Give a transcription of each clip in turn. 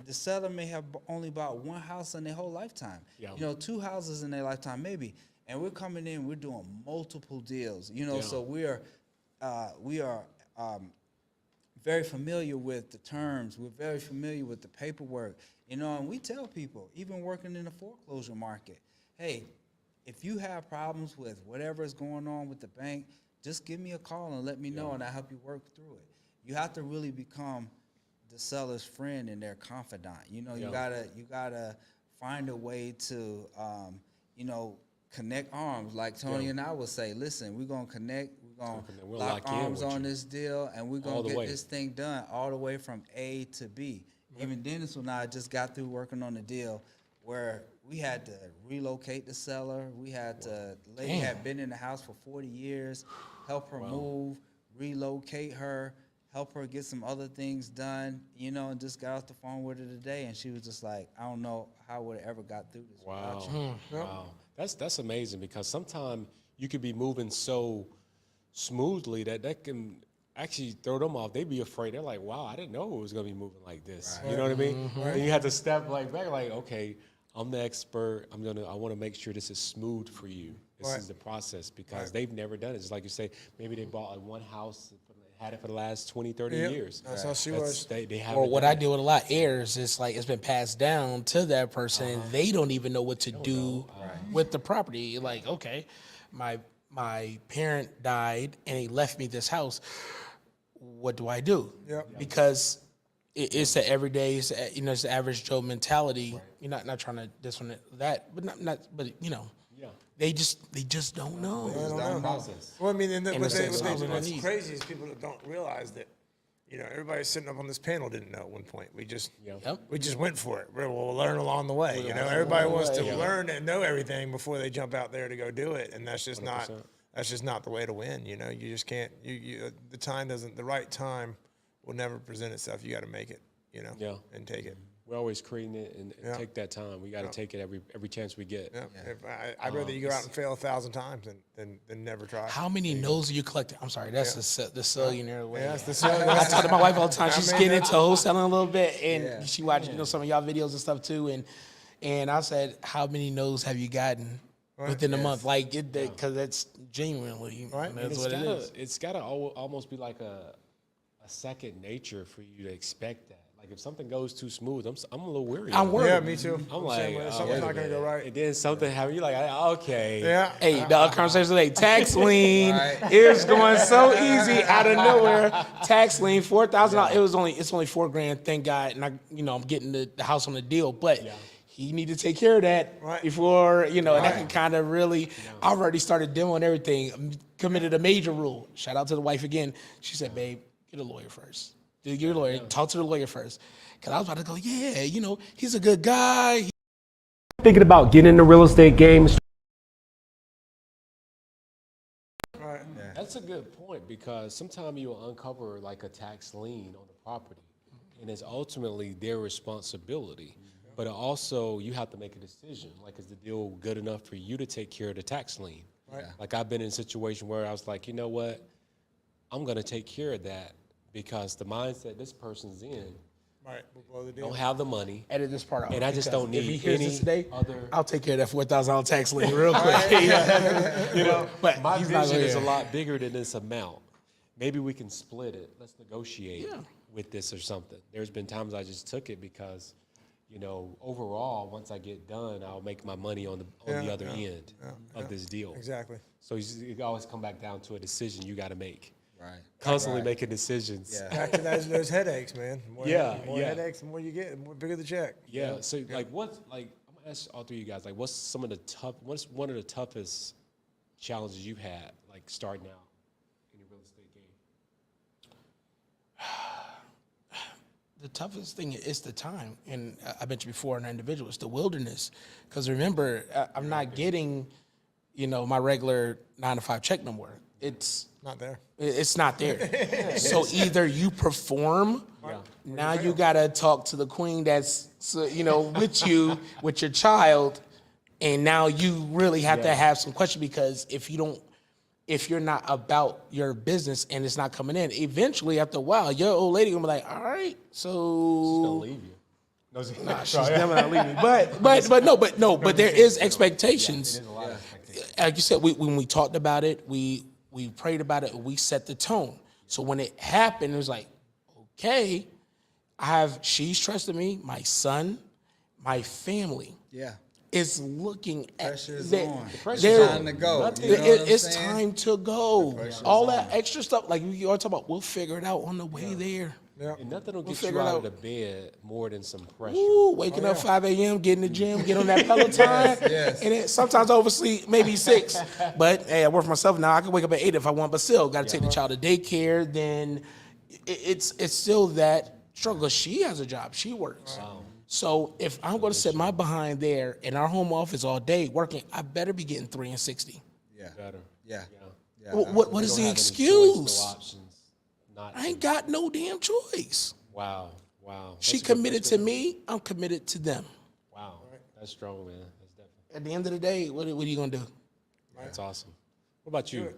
the seller may have only bought one house in their whole lifetime. Yeah. You know, 2 houses in their lifetime maybe, and we're coming in, we're doing multiple deals. You know, Yeah. so we are very familiar with the terms. We're very familiar with the paperwork. You know, and we tell people, even working in the foreclosure market, hey, if you have problems with whatever is going on with the bank, just give me a call and let me know, and I'll help you work through it. You have to really become the seller's friend and their confidant. You know, you gotta find a way to, you know, connect arms. Like Tony and I will say, listen, we're gonna connect. We're gonna We'll lock lock in arms with on you. this deal, and we're All gonna the get way. this thing done all the way from A to B. Even Dennis and I just got through working on a deal where we had to relocate the seller. We had to, the lady had been in the house for 40 years, help her move, relocate her, help her get some other things done, you know, and just got off the phone with her today, and she was just like, I don't know how I would have ever got through this without you. Wow. That's amazing, because sometimes you could be moving so smoothly that can actually throw them off. They'd be afraid. They're like, wow, I didn't know it was going to be moving like this. You know what I mean? And you have to step back like, okay, I'm the expert. I want to make sure this is smooth for you. This is the process, because they've never done it. Just like you say, maybe they bought like one house, had it for the last 20, 30 years. That's how she was. They haven't Or what done I it. deal with a lot, heirs, it's like it's been passed down to that person, and they don't even know what to do with the property. Like, okay, my parent died, and he left me this house. What do I do? Yep. Because it's the everyday, it's the average Joe mentality. You're not trying to this one that, but you know, they just don't know. Well, I mean, And it's solving a what's need. crazy is people that don't realize that, you know, everybody sitting up on this panel didn't know at one point. We just went for it. We'll learn along the way. You know, everybody wants to learn and know everything before they jump out there to go do it, and that's just not the way to win. You know, you just can't. The right time will never present itself. You got to make it. You know, and take it. We're always creating it and take that time. We got to take it every chance we get. Yeah. I'd rather you go out and fail 1,000 times than never try. How many no's are you collecting? I'm sorry, that's the cellulary way. Yeah, that's the I cellular. talk to my wife all the time. She's getting into wholesaling a little bit, and she watches some of y'all videos and stuff too. And I said, how many no's have you gotten within a month? Like, because that's genuinely that's what it is. It's got to almost be like a second nature for you to expect that. Like, if something goes too smooth, I'm a little weary. I'm worried. Yeah, me too. I'm like, something's not gonna go right. And then something happens. You're like, okay. Yeah. Hey, the conversation today, tax lien is going so easy out of nowhere. Tax lien, $4,000. It's only $4,000, thank God. And I'm getting the house on the deal, but he need to take care of that before and that can kind of really. I've already started demoing everything. Committed a major rule. Shout out to the wife again. She said, "Babe, get a lawyer first. Get a lawyer. Talk to the lawyer first." Because I was about to go, he's a good guy. Thinking about getting in the real estate game. That's a good point, because sometimes you'll uncover like a tax lien on the property, and it's ultimately their responsibility. But also, you have to make a decision. Like, is the deal good enough for you to take care of the tax lien? Like, I've been in a situation where I was like, you know what? I'm going to take care of that, because the mindset this person's in We'll blow the deal. don't have the money. Edit this part out. And I just don't If he need hears any this today, other. I'll take care of that $4,000 tax lien real quick. But My he's not vision is a here. lot bigger than this amount. Maybe we can split it. Let's negotiate with this or something. There's been times I just took it because, overall, once I get done, I'll make my money on the other end of this deal. Exactly. So you always come back down to a decision you got to make. Right. Constantly making decisions. Yeah. Back to those headaches, man. The more Yeah. headaches, the more you get, the more bigger the check. Yeah. So I'm gonna ask all three of you guys, what's one of the toughest challenges you've had, like, starting out in the real estate game? The toughest thing is the time, and I mentioned before in our individual, it's the wilderness. Because remember, I'm not getting, my regular 9-to-5 check no more. It's Not there. It's not there. So either you perform. Now you gotta talk to the queen that's with you, with your child, and now you really have to have some question, because if you're not about your business and it's not coming in, eventually after a while, your old lady gonna be like, all right, She's gonna so leave you. No, she's Nah, she's never not leaving. But there is expectations. Like you said, when we talked about it, we prayed about it, we set the tone. So when it happened, it was like, okay, she's trusted me, my son, my family Yeah. is looking at Pressure's there- on. there- Time to go. You know what I'm It's saying? time to go. All that extra stuff, like you all talk about, we'll figure it out on the way there. And nothing will get figure you it out out. of the bed more than some pressure. Ooh, waking up 5 a.m., get in the gym, get on that Peloton, yes. and then sometimes I oversleep, maybe 6. But hey, I work for myself now. I can wake up at 8 if I want, but still, got to take the child to daycare. Then it's still that struggle. She has a job. She works. So if I'm going to sit my behind there in our home office all day working, I better be getting 3 and 60. Yeah. Better. Yeah. Yeah. What is Don't the have any excuse? choice, no options. Not I ain't got no damn choice. Wow. That's She a good committed to perspective. me. I'm committed to them. Wow. That's strong, man. That's definitely. At the end of the day, what are you going to do? That's awesome. What about you,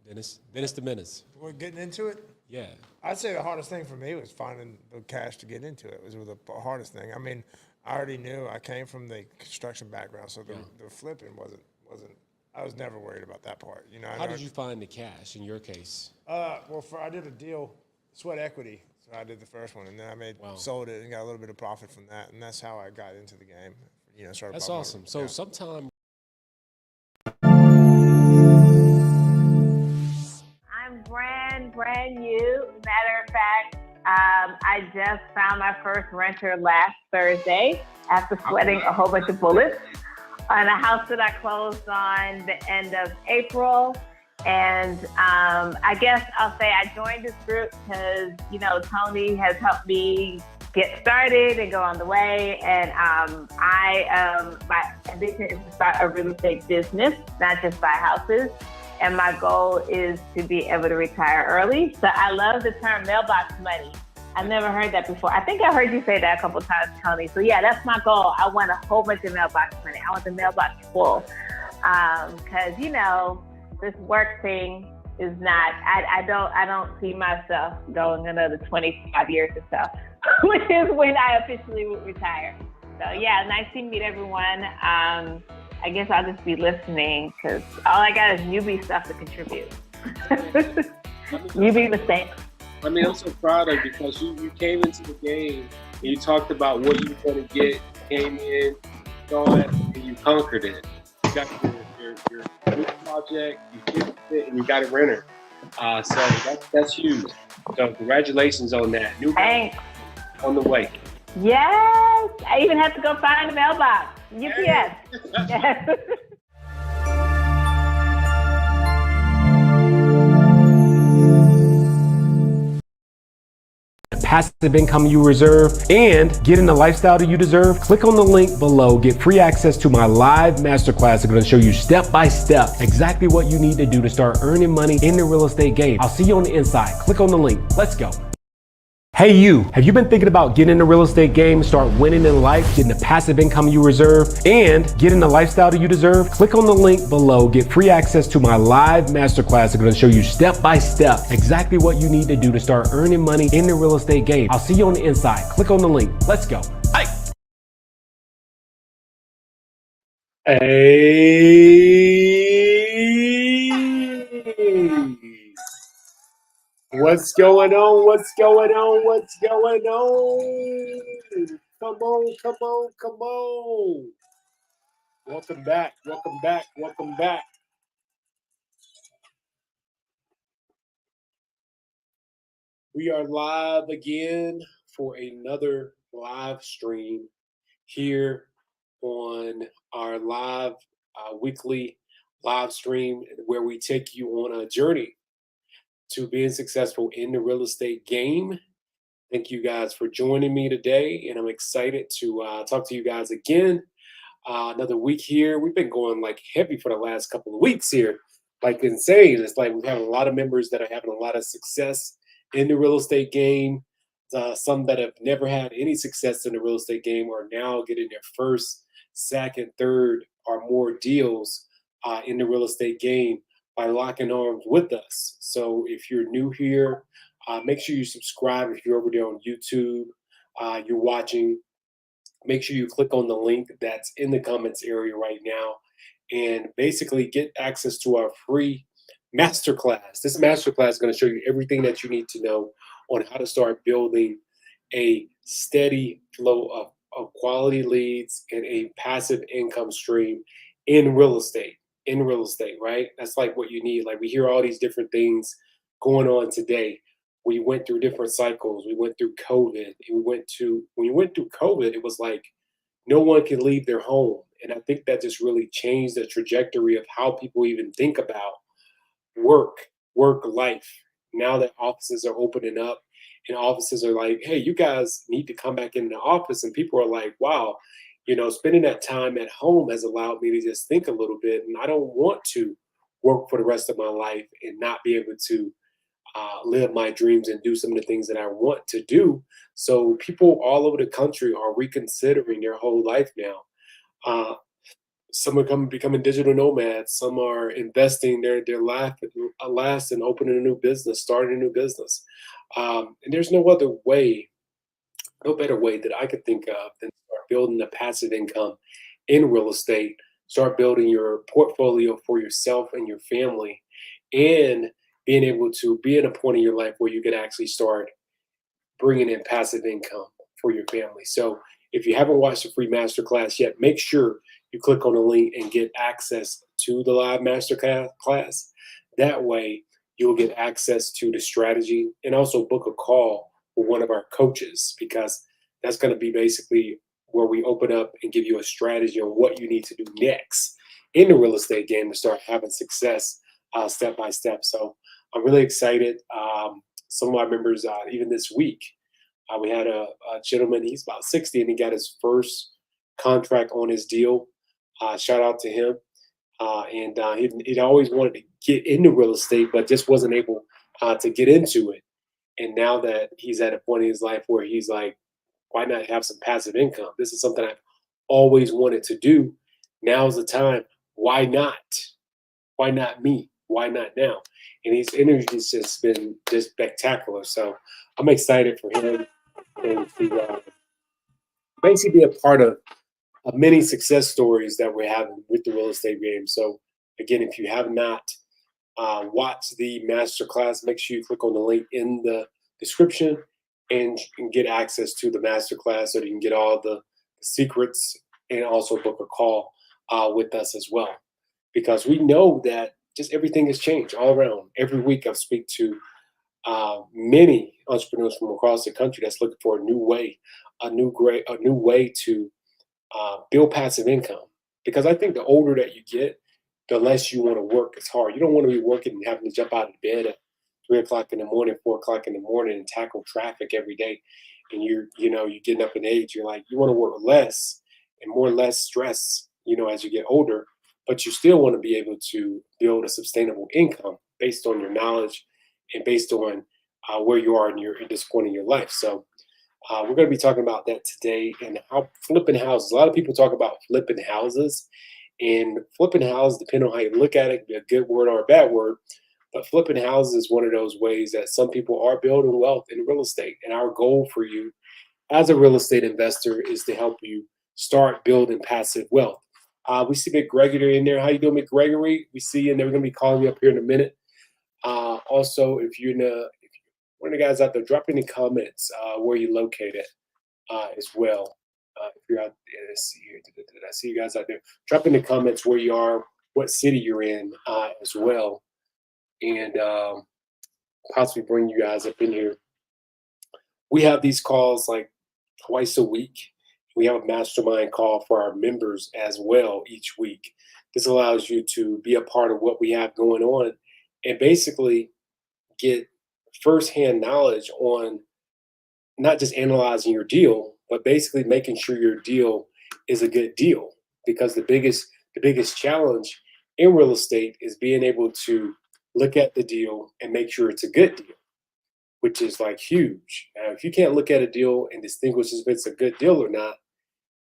Dennis? Dennis the Menace. We're getting into it. Yeah. I'd say the hardest thing for me was finding the cash to get into it. Was the hardest thing. I mean, I already knew I came from the construction background, so the flipping wasn't. I was never worried about that part. You know. How did you find the cash in your case? Well, I did a deal, sweat equity. So I did the first one, and then I sold it and got a little bit of profit from that, and that's how I got into the game. You know, started. That's awesome. So sometime. I'm brand new. Matter of fact, I just found my first renter last Thursday after sweating a whole bunch of bullets on a house that I closed on the end of April. And I guess I'll say I joined this group because, you know, Tony has helped me get started and go on the way. And my ambition is to start a real estate business, not just buy houses. And my goal is to be able to retire early. So I love the term mailbox money. I've never heard that before. I think I heard you say that a couple times, Tony. So yeah, that's my goal. I want a whole bunch of mailbox money. I want the mailbox full. Because, you know, this work thing is not, I don't see myself going another 25 years or so, which is when I officially would retire. So yeah, nice to meet everyone. I guess I'll just be listening because all I got is newbie stuff to contribute. Newbie mistakes. I mean, I'm so proud of you because you came into the game and you talked about what you were going to get, came in, saw it, and you conquered it. You got your project, you finished it, and you got a renter. So that's huge. So congratulations on that. New Thanks. on the way. Yes, I even have to go find the mailbox. UPS. Yes. Passive income you reserve, and getting the lifestyle that you deserve, click on the link below. Get free access to my live masterclass. I'm going to show you step by step exactly what you need to do to start earning money in the real estate game. I'll see you on the inside. Click on the link. Let's go. Hey you, have you been thinking about getting in the real estate game, start winning in life, getting the passive income you reserve, and getting the lifestyle that you deserve? Click on the link below. Get free access to my live masterclass. I'm going to show you step by step exactly what you need to do to start earning money in the real estate game. I'll see you on the inside. Click on the link. Let's go. Hey. What's going on? What's going on? What's going on? Come on, come on, come on. Welcome back, welcome back, welcome back. We are live again for another live stream here on our live weekly live stream where we take you on a journey to being successful in the real estate game. Thank you guys for joining me today, and I'm excited to talk to you guys again. Another week here. We've been going like heavy for the last couple of weeks here, like insane. It's like we're having a lot of members that are having a lot of success in the real estate game. Some that have never had any success in the real estate game are now getting their first, second, third, or more deals in the real estate game by locking arms with us. So if you're new here, make sure you subscribe. If you're over there on YouTube, you're watching, make sure you click on the link that's in the comments area right now and basically get access to our free masterclass. This masterclass is going to show you everything that you need to know on how to start building a steady flow of quality leads and a passive income stream in real estate. In real estate, right? That's like what you need. Like we hear all these different things going on today. We went through different cycles. We went through COVID. When you went through COVID, it was like no one could leave their home. And I think that just really changed the trajectory of how people even think about work life. Now that offices are opening up and offices are like, hey, you guys need to come back in the office. And people are like, wow, spending that time at home has allowed me to just think a little bit. And I don't want to work for the rest of my life and not be able to live my dreams and do some of the things that I want to do. So people all over the country are reconsidering their whole life now. Some are becoming digital nomads. Some are investing their last and opening a new business, starting a new business. And there's no better way that I could think of than start building a passive income in real estate, start building your portfolio for yourself and your family, and being able to be at a point in your life where you can actually start bringing in passive income for your family. So if you haven't watched the free masterclass yet, make sure you click on the link and get access to the live masterclass. That way you'll get access to the strategy and also book a call with one of our coaches, because that's going to be basically where we open up and give you a strategy on what you need to do next in the real estate game to start having success step by step. So I'm really excited. Some of my members, even this week, we had a gentleman, he's about 60, and he got his first contract on his deal. Shout out to him. He'd always wanted to get into real estate, but just wasn't able to get into it. And now that he's at a point in his life where he's like, why not have some passive income? This is something I've always wanted to do. Now's the time. Why not? Why not me? Why not now? And his energy's just been just spectacular. So I'm excited for him and to basically be a part of many success stories that we're having with the real estate game. So again, if you have not watched the masterclass, make sure you click on the link in the description and get access to the masterclass so that you can get all the secrets and also book a call with us as well. Because we know that just everything has changed all around. Every week I speak to many entrepreneurs from across the country that's looking for a new way to build passive income. Because I think the older that you get, the less you want to work. It's hard. You don't want to be working and having to jump out of bed at 3 o'clock in the morning, 4 o'clock in the morning and tackle traffic every day. And you're getting up in age. You're like, you want to work less and more less stress, as you get older, but you still want to be able to build a sustainable income based on your knowledge and based on where you are at this point in your life. So we're going to be talking about that today and how flipping houses. A lot of people talk about flipping houses, and flipping houses, depending on how you look at it, can be a good word or a bad word. But flipping houses is one of those ways that some people are building wealth in real estate. And our goal for you as a real estate investor is to help you start building passive wealth. We see McGregory in there. How you doing, McGregory? We see you, and they're going to be calling you up here in a minute. Also, if you're one of the guys out there, drop in the comments where you're located as well. If you're out there, let's see here. I see you guys out there. Drop in the comments where you are, what city you're in as well, and possibly bring you guys up in here. We have these calls like twice a week. We have a mastermind call for our members as well each week. This allows you to be a part of what we have going on and basically get firsthand knowledge on not just analyzing your deal, but basically making sure your deal is a good deal. Because the biggest challenge in real estate is being able to look at the deal and make sure it's a good deal, which is like huge. Now, if you can't look at a deal and distinguish if it's a good deal or not,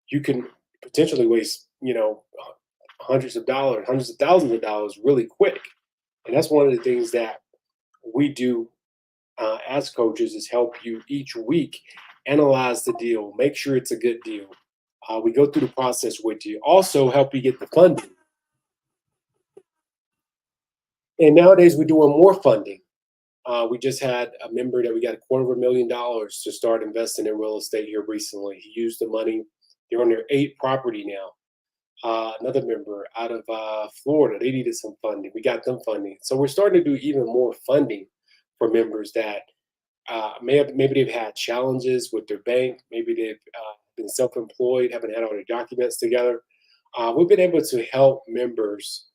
you can potentially waste, hundreds of thousands of dollars really quick. And that's one of the things that we do as coaches is help you each week analyze the deal, make sure it's a good deal, We go through the process with you. Also help you get the funding. And nowadays we're doing more funding. We just had a member that we got $250,000 to start investing in real estate here recently. He used the money. They're on their 8th property now. Another member out of Florida, they needed some funding. We got them funding. So we're starting to do even more funding for members that maybe they've had challenges with their bank. Maybe they've been self-employed, haven't had all their documents together. We've been able to help members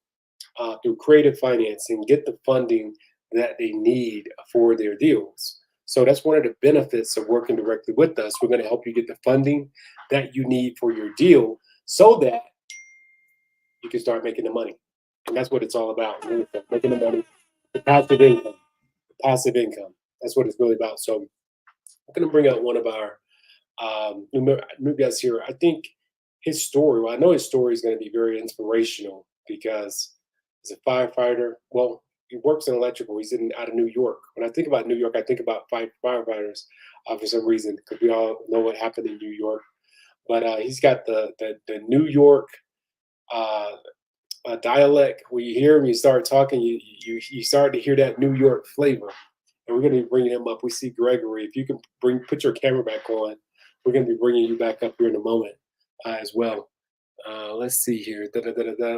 through creative financing get the funding that they need for their deals. So that's one of the benefits of working directly with us. We're going to help you get the funding that you need for your deal so that you can start making the money. And that's what it's all about, making the money, the passive income, That's what it's really about. So I'm going to bring out one of our new guys here. I think his story, well, I know his story is going to be very inspirational because as a firefighter, well, he works in electrical. He's out of New York. When I think about New York, I think about firefighters for some reason, because we all know what happened in New York. But he's got the New York dialect. When you hear him, you start talking, you start to hear that New York flavor. And we're going to be bringing him up. We see Gregory. If you can put your camera back on, we're going to be bringing you back up here in a moment as well. Let's see here.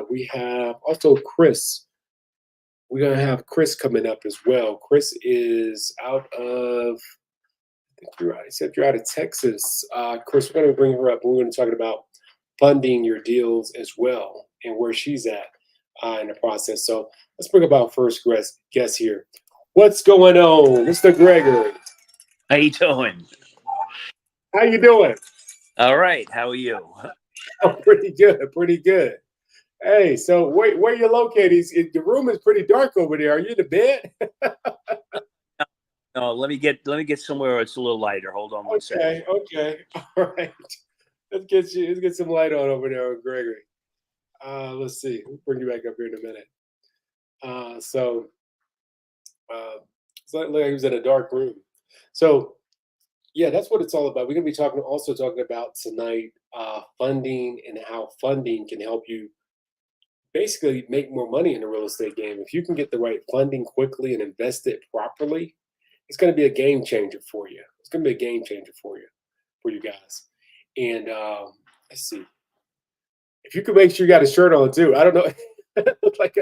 We have also Chris. We're going to have Chris coming up as well. Chris is out of, I said you're out of Texas. Chris, we're going to bring her up. We're going to talk about funding your deals as well and where she's at in the process. So let's bring up our first guest here. What's going on, Mr. Gregory? How you doing? How you doing? All right. How are you? Oh, pretty good. Pretty good. Hey, so where you located? The room is pretty dark over there. Are you in the bed? No, let me get somewhere where it's a little lighter. Hold on one second. Okay. All right. Let's get some light on over there with Gregory. Let's see. We'll bring you back up here in a minute. So it's like he was in a dark room. So yeah, that's what it's all about. We're gonna be talking about tonight funding and how funding can help you basically make more money in the real estate game. If you can get the right funding quickly and invest it properly, it's going to be a game changer for you. It's going to be a game changer for you guys. And let's see. If you could make sure you got a shirt on too. I don't know. Looks like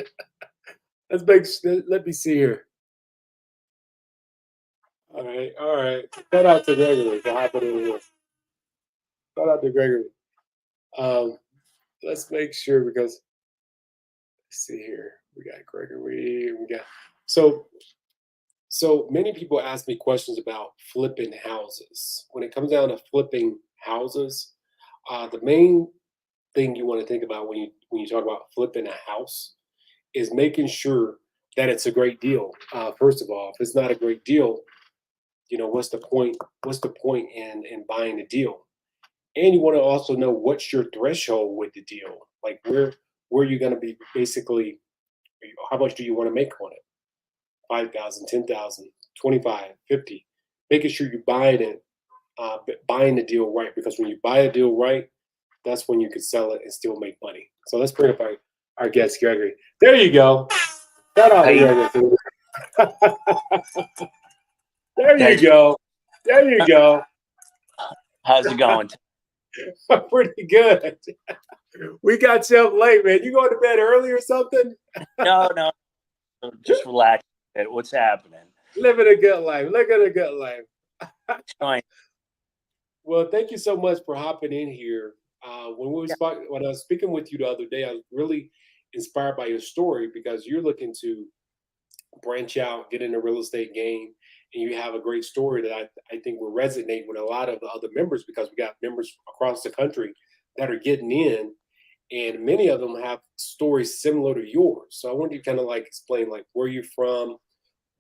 let me see here. All right. Shout out to Gregory for hopping in here. Shout out to Gregory. Let's make sure because let's see here. We got Gregory. So many people ask me questions about flipping houses. When it comes down to flipping houses, the main thing you want to think about when you talk about flipping a house is making sure that it's a great deal. First of all, if it's not a great deal, what's the point? What's the point in buying a deal? And you want to also know what's your threshold with the deal. Like where you're going to be basically, how much do you want to make on it? 5,000, 10,000, 25, 50. Making sure you buying the deal right, because when you buy a deal right, that's when you can sell it and still make money. So let's bring up our guest, Gregory. There you go. Shout out, Gregory. There you go. How's it going? Pretty good. We got you up late, man. You going to bed early or something? No. Just relax. What's happening? Living a good life. Living a good life. Fine. Well, thank you so much for hopping in here. When I was speaking with you the other day, I was really inspired by your story because you're looking to branch out, get in the real estate game, and you have a great story that I think will resonate with a lot of the other members, because we got members across the country that are getting in, and many of them have stories similar to yours. So I want you to kind of explain where you're from,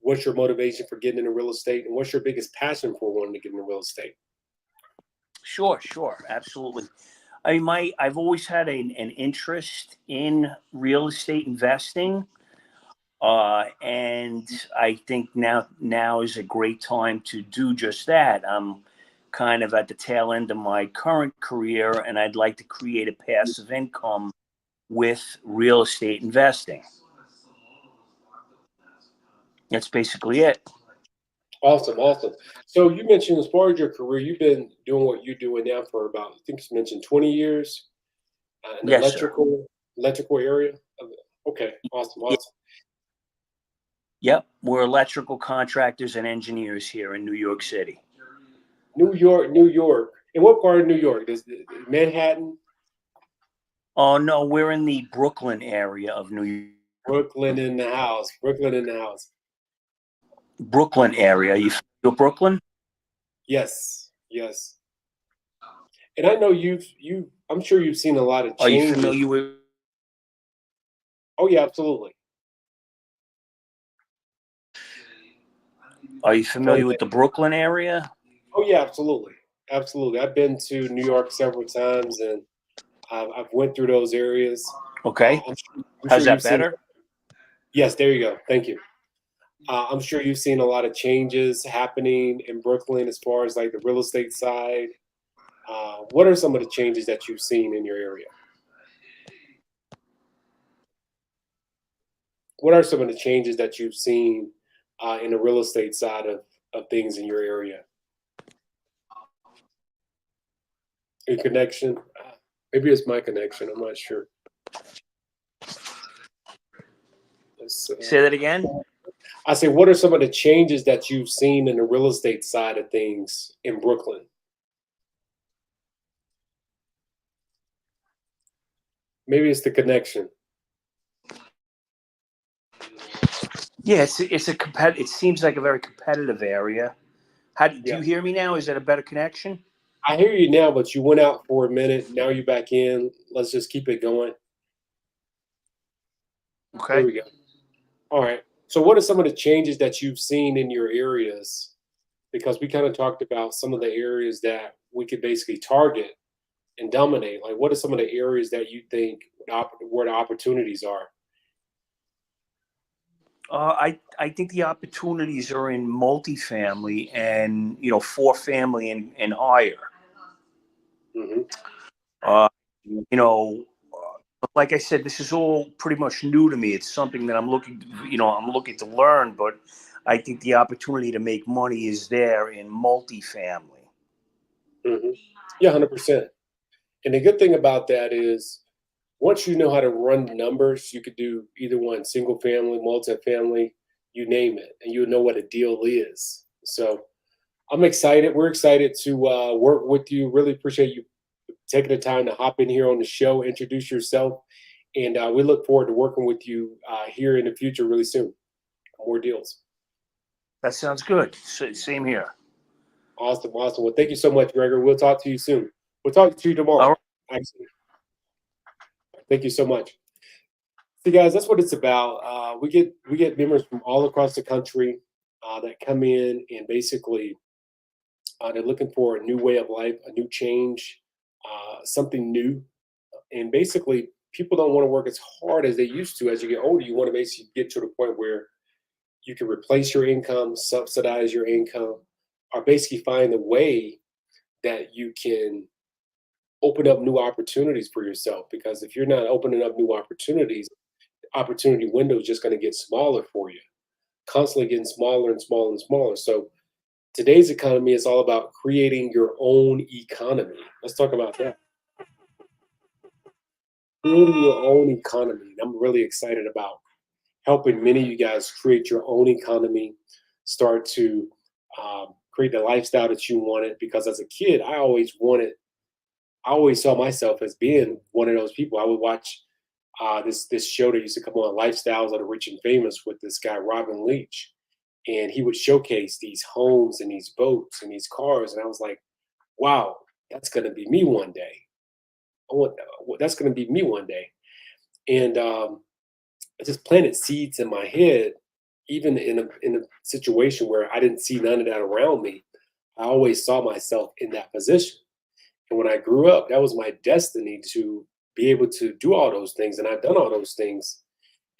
what's your motivation for getting into real estate, and what's your biggest passion for wanting to get into real estate? Sure, absolutely. I mean, I've always had an interest in real estate investing, and I think now is a great time to do just that. I'm kind of at the tail end of my current career, and I'd like to create a passive income with real estate investing. That's basically it. Awesome, awesome. So you mentioned as far as your career, you've been doing what you're doing now for about, I think you mentioned 20 years in the Yes, sir. electrical area. Okay, awesome, Yeah. awesome. Yep, we're electrical contractors and engineers here in New York City. New York, New York. In what part of New York? Is it Manhattan, Oh no, we're in the Brooklyn area of New York. Brooklyn in the house? Brooklyn in the house. Brooklyn area. You feel Brooklyn? Yes, yes. And I know I'm sure you've seen a lot of Are you changes. familiar with? Oh yeah, absolutely. Are you familiar with the Brooklyn area? Oh yeah, absolutely, absolutely. I've been to New York several times, and I've went through those areas. Okay. I'm How's sure that you've seen- better? Yes, there you go. Thank you. I'm sure you've seen a lot of changes happening in Brooklyn as far as like the real estate side. What are some of the changes that you've seen in your area? What are some of the changes that you've seen in the real estate side of things in your area? Your connection? Maybe it's my connection. I'm not sure. Say that again. I say, what are some of the changes that you've seen in the real estate side of things in Brooklyn? Maybe it's the connection. Yeah, it's a it seems like a very competitive area. Do Yeah. you hear me now? Is that a better connection? I hear you now, but you went out for a minute. Now you're back in. Let's just keep it going. There Okay. we go. All right. So what are some of the changes that you've seen in your areas? Because we kind of talked about some of the areas that we could basically target and dominate. Like, what are some of the areas that you think where the opportunities are? I think the opportunities are in multifamily and 4-family and higher. Hmm. Like I said, this is all pretty much new to me. It's something that I'm looking to learn, but I think the opportunity to make money is there in multifamily. Hmm. Yeah, 100%. And the good thing about that is once you know how to run the numbers, you could do either one, single family, multifamily, you name it, and you'll know what a deal is. So I'm excited. We're excited to work with you. Really appreciate you taking the time to hop in here on the show, introduce yourself, and we look forward to working with you here in the future really soon. More deals. That sounds good. Same here. Awesome, awesome. Well, thank you so much, Gregor. We'll talk to you soon. We'll talk to you tomorrow. All right. Actually. Thank you so much. See, guys, that's what it's about. We get members from all across the country that come in and basically they're looking for a new way of life, a new change, something new. And basically, people don't want to work as hard as they used to. As you get older, you want to basically get to the point where you can replace your income, subsidize your income, or basically find a way that you can open up new opportunities for yourself. Because if you're not opening up new opportunities, the opportunity window is just going to get smaller for you, constantly getting smaller and smaller and smaller. So today's economy is all about creating your own economy. Let's talk about that. Creating your own economy. I'm really excited about helping many of you guys create your own economy, start to create the lifestyle that you wanted. Because as a kid, I always saw myself as being one of those people. I would watch this show that used to come on, Lifestyles of the Rich and Famous, with this guy Robin Leach, and he would showcase these homes and these boats and these cars, and I was like, wow, that's going to be me one day. That's going to be me one day. And I just planted seeds in my head, even in a situation where I didn't see none of that around me. I always saw myself in that position. And when I grew up, that was my destiny to be able to do all those things. And I've done all those things.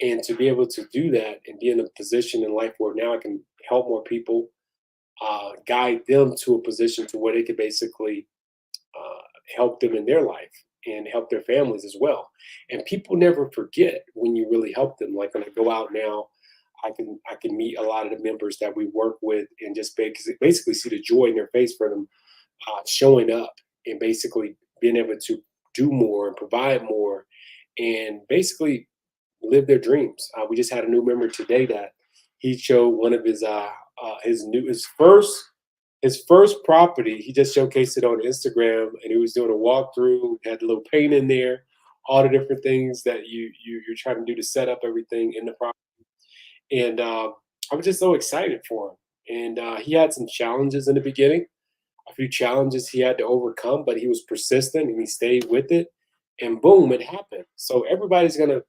And to be able to do that and be in a position in life where now I can help more people, guide them to a position to where they could basically help them in their life and help their families as well. And people never forget when you really help them. Like when I go out now, I can meet a lot of the members that we work with and just basically see the joy in their face for them showing up and basically being able to do more and provide more and basically live their dreams. We just had a new member today that he showed one of his first property. He just showcased it on Instagram, and he was doing a walkthrough. Had a little paint in there, all the different things that you're trying to do to set up everything in the property. And I was just so excited for him. And he had some challenges in the beginning, a few challenges he had to overcome, but he was persistent and he stayed with it. And boom, it happened. So everybody's gonna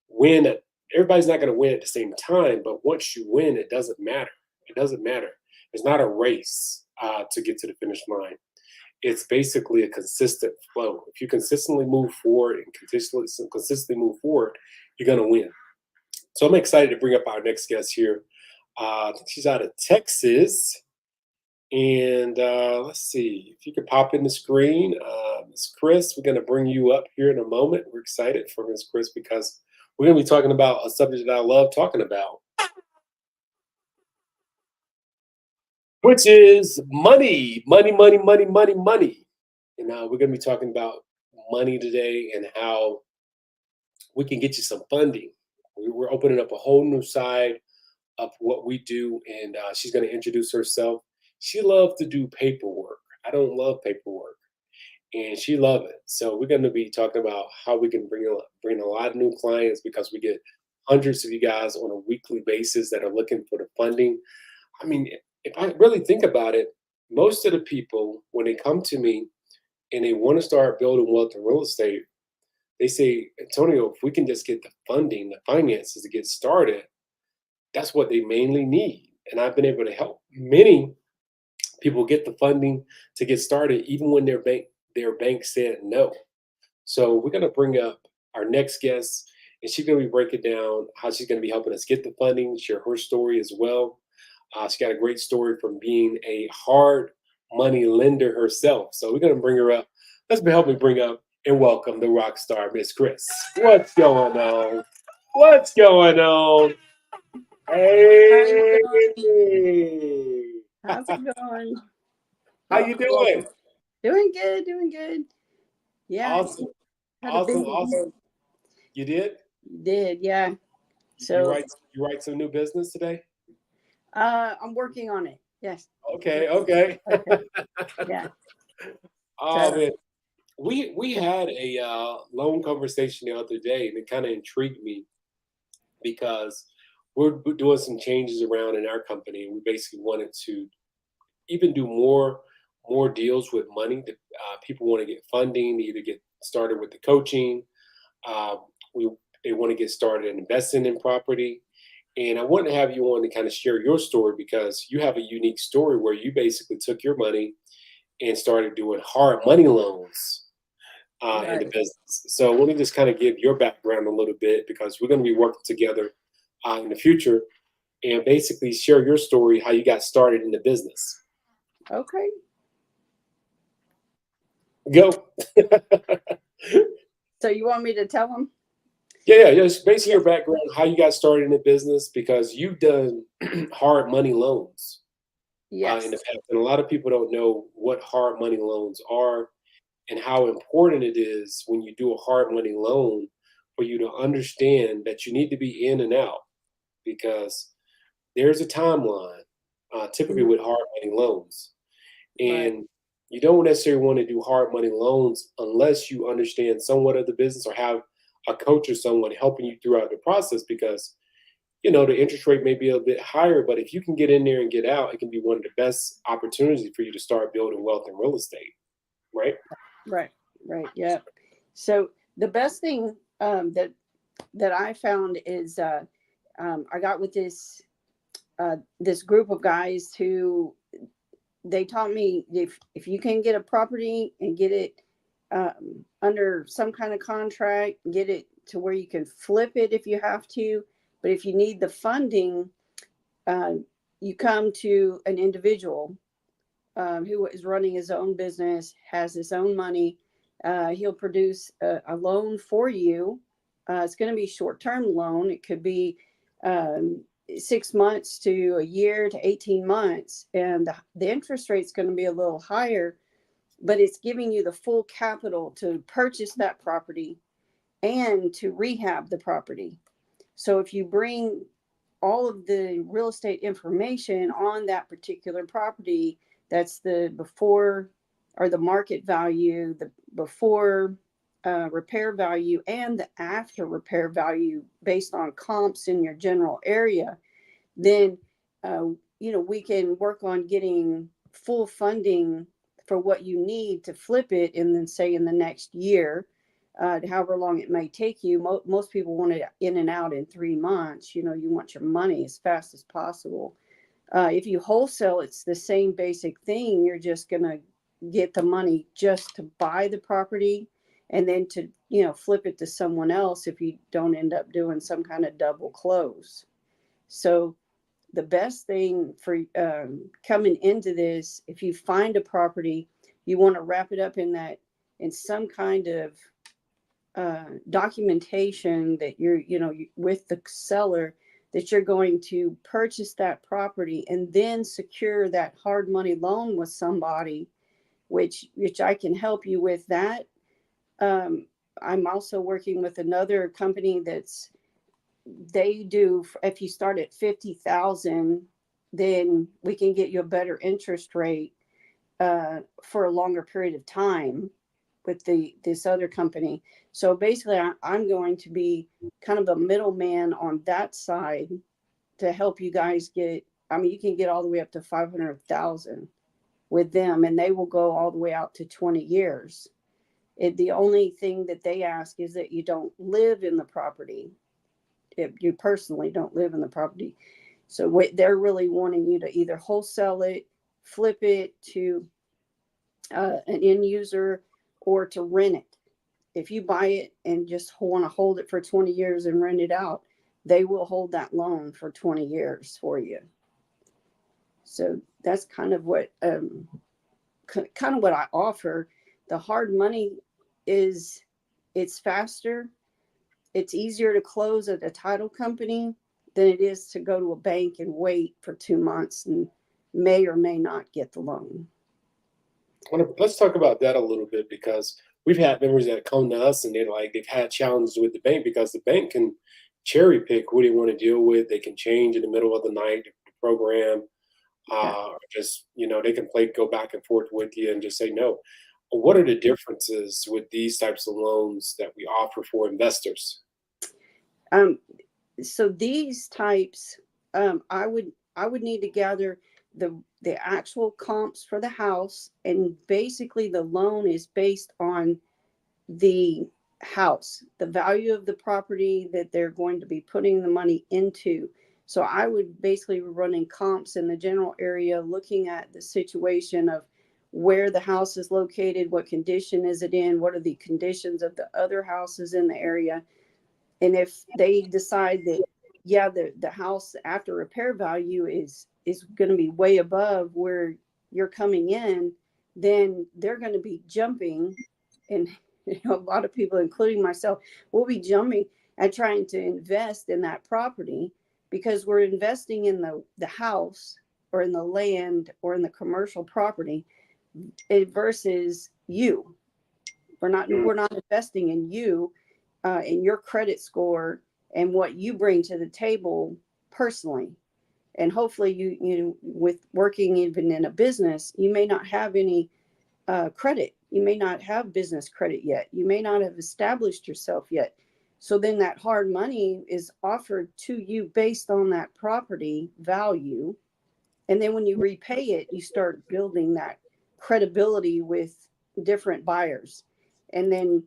win. Everybody's not gonna win at the same time, but once you win, it doesn't matter. It doesn't matter. It's not a race to get to the finish line. It's basically a consistent flow. If you consistently move forward and consistently move forward, you're gonna win. So I'm excited to bring up our next guest here. I think she's out of Texas. And let's see if you could pop in the screen. Ms. Chris, we're going to bring you up here in a moment. We're excited for Ms. Chris because we're going to be talking about a subject that I love talking about, which is money. Money. And we're going to be talking about money today and how we can get you some funding. We're opening up a whole new side of what we do, and she's going to introduce herself. She loves to do paperwork. I don't love paperwork, and she loves it. So we're going to be talking about how we can bring a lot of new clients because we get hundreds of you guys on a weekly basis that are looking for the funding. I mean, if I really think about it, most of the people, when they come to me and they want to start building wealth in real estate, they say, Antonio, if we can just get the funding, the finances to get started, that's what they mainly need. And I've been able to help many people get the funding to get started, even when their bank said no. So we're going to bring up our next guest, and she's going to be breaking down how she's going to be helping us get the funding, share her story as well. She got a great story from being a hard money lender herself. So we're going to bring her up. Let's help me bring up and welcome the rock star, Miss Chris. What's going on? What's going on? Hey. How's it going? How you doing? Doing good. Yeah. Awesome. Awesome. You did? Did, yeah. So you write some new business today? I'm working on it. Yes. Okay. Yeah. Oh man. We had a long conversation the other day, and it kind of intrigued me because we're doing some changes around in our company, and we basically wanted to even do more deals with money. That people want to get funding, either get started with the coaching. They want to get started in investing in property. And I want to have you on to kind of share your story because you have a unique story where you basically took your money and started doing hard money loans in the business. So I want to just kind of give your background a little bit because we're going to be working together in the future and basically share your story, how you got started in the business. Okay. Go. So you want me to tell them? Yeah. Just basically your background, how you got started in the business because you've done hard money loans in the past. And a lot of people don't know what hard money loans are and how important it is when you do a hard money loan for you to understand that you need to be in and out because there's a timeline typically with hard money loans. And you don't necessarily want to do hard money loans unless you understand somewhat of the business or have a coach or someone helping you throughout the process because, you know, the interest rate may be a bit higher, but if you can get in there and get out, it can be one of the best opportunities for you to start building wealth in real estate, right? Right. Yeah. So the best thing that I found is I got with this group of guys who they taught me if you can get a property and get it under some kind of contract, get it to where you can flip it if you have to, but if you need the funding, you come to an individual who is running his own business, has his own money. He'll produce a loan for you. It's going to be short-term loan. It could be 6 months to a year to 18 months. And the interest rate's going to be a little higher, but it's giving you the full capital to purchase that property and to rehab the property. So if you bring all of the real estate information on that particular property, that's the before or the market value, the before repair value, and the after repair value based on comps in your general area, then we can work on getting full funding for what you need to flip it, and then say in the next year, however long it may take you. Most people want it in and out in 3 months. You want your money as fast as possible. If you wholesale, it's the same basic thing. You're just going to get the money just to buy the property and then to, flip it to someone else if you don't end up doing some kind of double close. So the best thing for coming into this, if you find a property, you want to wrap it up in some kind of documentation that you're, with the seller, that you're going to purchase that property and then secure that hard money loan with somebody, which I can help you with that. I'm also working with another company they do, if you start at 50,000, then we can get you a better interest rate for a longer period of time with this other company. So basically I'm going to be kind of a middleman on that side to help you guys you can get all the way up to 500,000 with them, and they will go all the way out to 20 years. The only thing that they ask is that you don't live in the property. If you personally don't live in the property. So they're really wanting you to either wholesale it, flip it to an end user, or to rent it. If you buy it and just want to hold it for 20 years and rent it out, they will hold that loan for 20 years for you. So that's kind of what I offer. The hard money it's faster. It's easier to close at a title company than it is to go to a bank and wait for 2 months and may or may not get the loan. Let's talk about that a little bit, because we've had members that come to us and they've had challenges with the bank because the bank can cherry pick who they want to deal with. They can change in the middle of the night the program. Just, they can go back and forth with you and just say no. What are the differences with these types of loans that we offer for investors? So these types, I would need to gather the actual comps for the house, and basically the loan is based on the house, the value of the property that they're going to be putting the money into. So I would basically be running comps in the general area, looking at the situation of where the house is located, what condition is it in, what are the conditions of the other houses in the area. And if they decide that, the house after repair value is going to be way above where you're coming in, then they're going to be jumping. And a lot of people, including myself, will be jumping at trying to invest in that property, because we're investing in the house or in the land or in the commercial property versus you. We're not investing in you, in your credit score and what you bring to the table personally. And hopefully you with working even in a business, you may not have any credit. You may not have business credit yet. You may not have established yourself yet. So then that hard money is offered to you based on that property value. And then when you repay it, you start building that credibility with different buyers. And then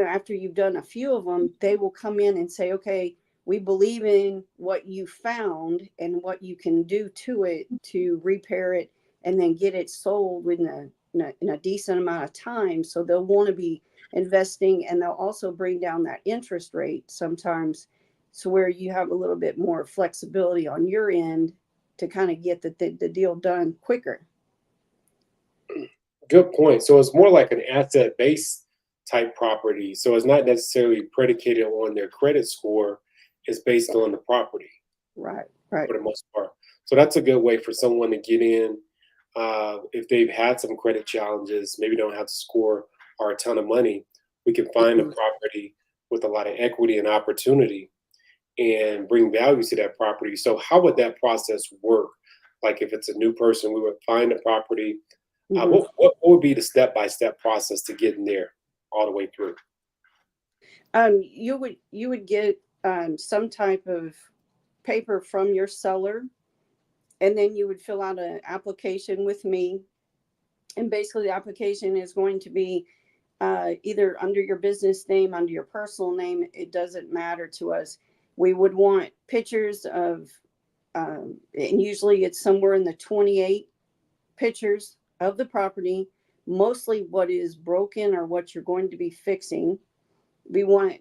after you've done a few of them, they will come in and say, okay, we believe in what you found and what you can do to it to repair it and then get it sold in a decent amount of time. So they'll want to be investing, and they'll also bring down that interest rate sometimes, so where you have a little bit more flexibility on your end to kind of get the deal done quicker. Good point. So it's more like an asset-based type property. So it's not necessarily predicated on their credit score. It's based on the property Right. for the most part. So that's a good way for someone to get in if they've had some credit challenges, maybe don't have to score or a ton of money. We can find a property with a lot of equity and opportunity and bring value to that property. So how would that process work? Like if it's a new person, we would find a property. What would be the step-by-step process to get in there all the way through? You would get some type of paper from your seller, and then you would fill out an application with me. And basically, the application is going to be either under your business name, under your personal name. It doesn't matter to us. We would want pictures of, and usually it's somewhere in the 28 pictures of the property, mostly what is broken or what you're going to be fixing. We want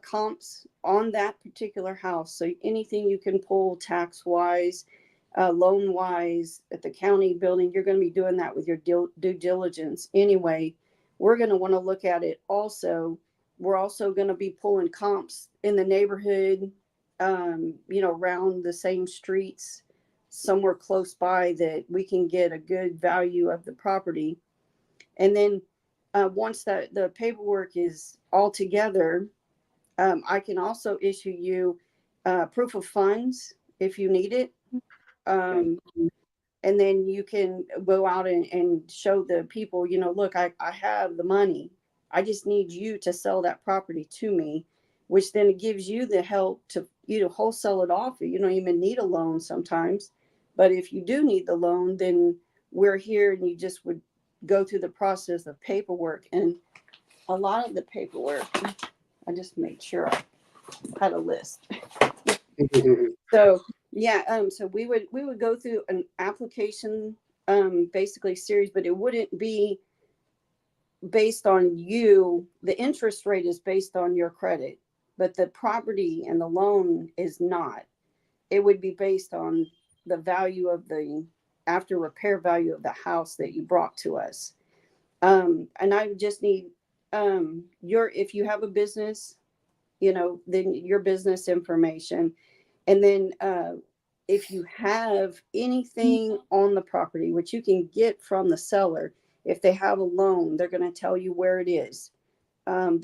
comps on that particular house. So anything you can pull tax wise, loan wise at the county building, you're going to be doing that with your due diligence anyway. We're going to want to look at it also. We're also going to be pulling comps in the neighborhood, around the same streets, somewhere close by that we can get a good value of the property. And then once that the paperwork is all together, I can also issue you proof of funds if you need it. And then you can go out and show the people, look, I have the money. I just need you to sell that property to me, which then it gives you the help to wholesale it off. You don't even need a loan sometimes. But if you do need the loan, then we're here, and you just would go through the process of paperwork. And a lot of the paperwork, I just made sure I had a list. So yeah, so we would go through an application basically series, but it wouldn't be based on you. The interest rate is based on your credit, but the property and the loan is not. It would be based on the value of the after repair value of the house that you brought to us. And I just need if you have a business, then your business information. And then if you have anything on the property, which you can get from the seller, if they have a loan, they're going to tell you where it is.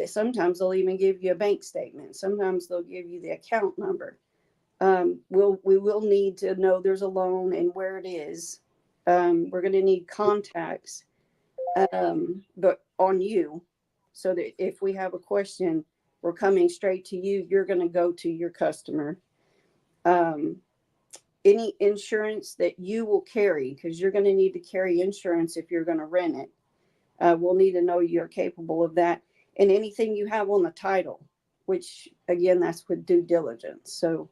Sometimes they'll even give you a bank statement. Sometimes they'll give you the account number. We will need to know there's a loan and where it is. We're going to need contacts, but on you, so that if we have a question, we're coming straight to you. You're going to go to your customer. Any insurance that you will carry, because you're going to need to carry insurance if you're going to rent it. We'll need to know you're capable of that. And anything you have on the title, which again, that's with due diligence. So,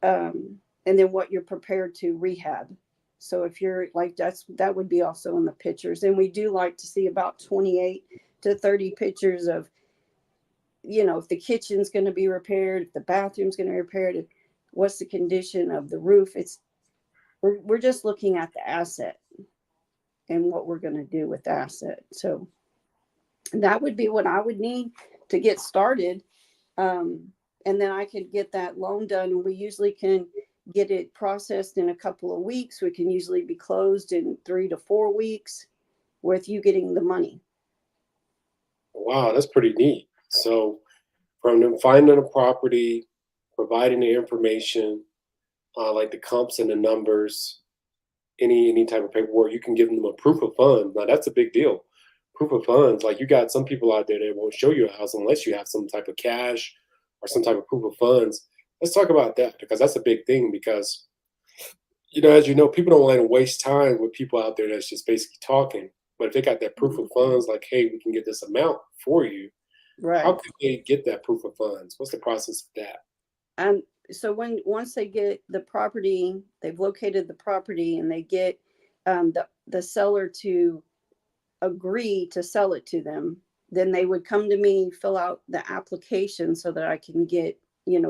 and then what you're prepared to rehab. So if you're like, that would be also in the pictures. And we do like to see about 28 to 30 pictures of, if the kitchen's going to be repaired, if the bathroom's going to be repaired, what's the condition of the roof. We're just looking at the asset and what we're going to do with the asset. So that would be what I would need to get started. And then I could get that loan done. And we usually can get it processed in a couple of weeks. We can usually be closed in 3 to 4 weeks with you getting the money. Wow, that's pretty neat. So from them finding a property, providing the information, like the comps and the numbers, any type of paperwork, you can give them a proof of funds. Now that's a big deal. Proof of funds, like you got some people out there that won't show you a house unless you have some type of cash or some type of proof of funds. Let's talk about that, because that's a big thing. Because as you know, people don't want to waste time with people out there that's just basically talking. But if they got that proof of funds, like, hey, we can get this amount for you. Right. How can they get that proof of funds? What's the process of that? So once they get the property, they've located the property, and they get the seller to agree to sell it to them, then they would come to me, fill out the application so that I can get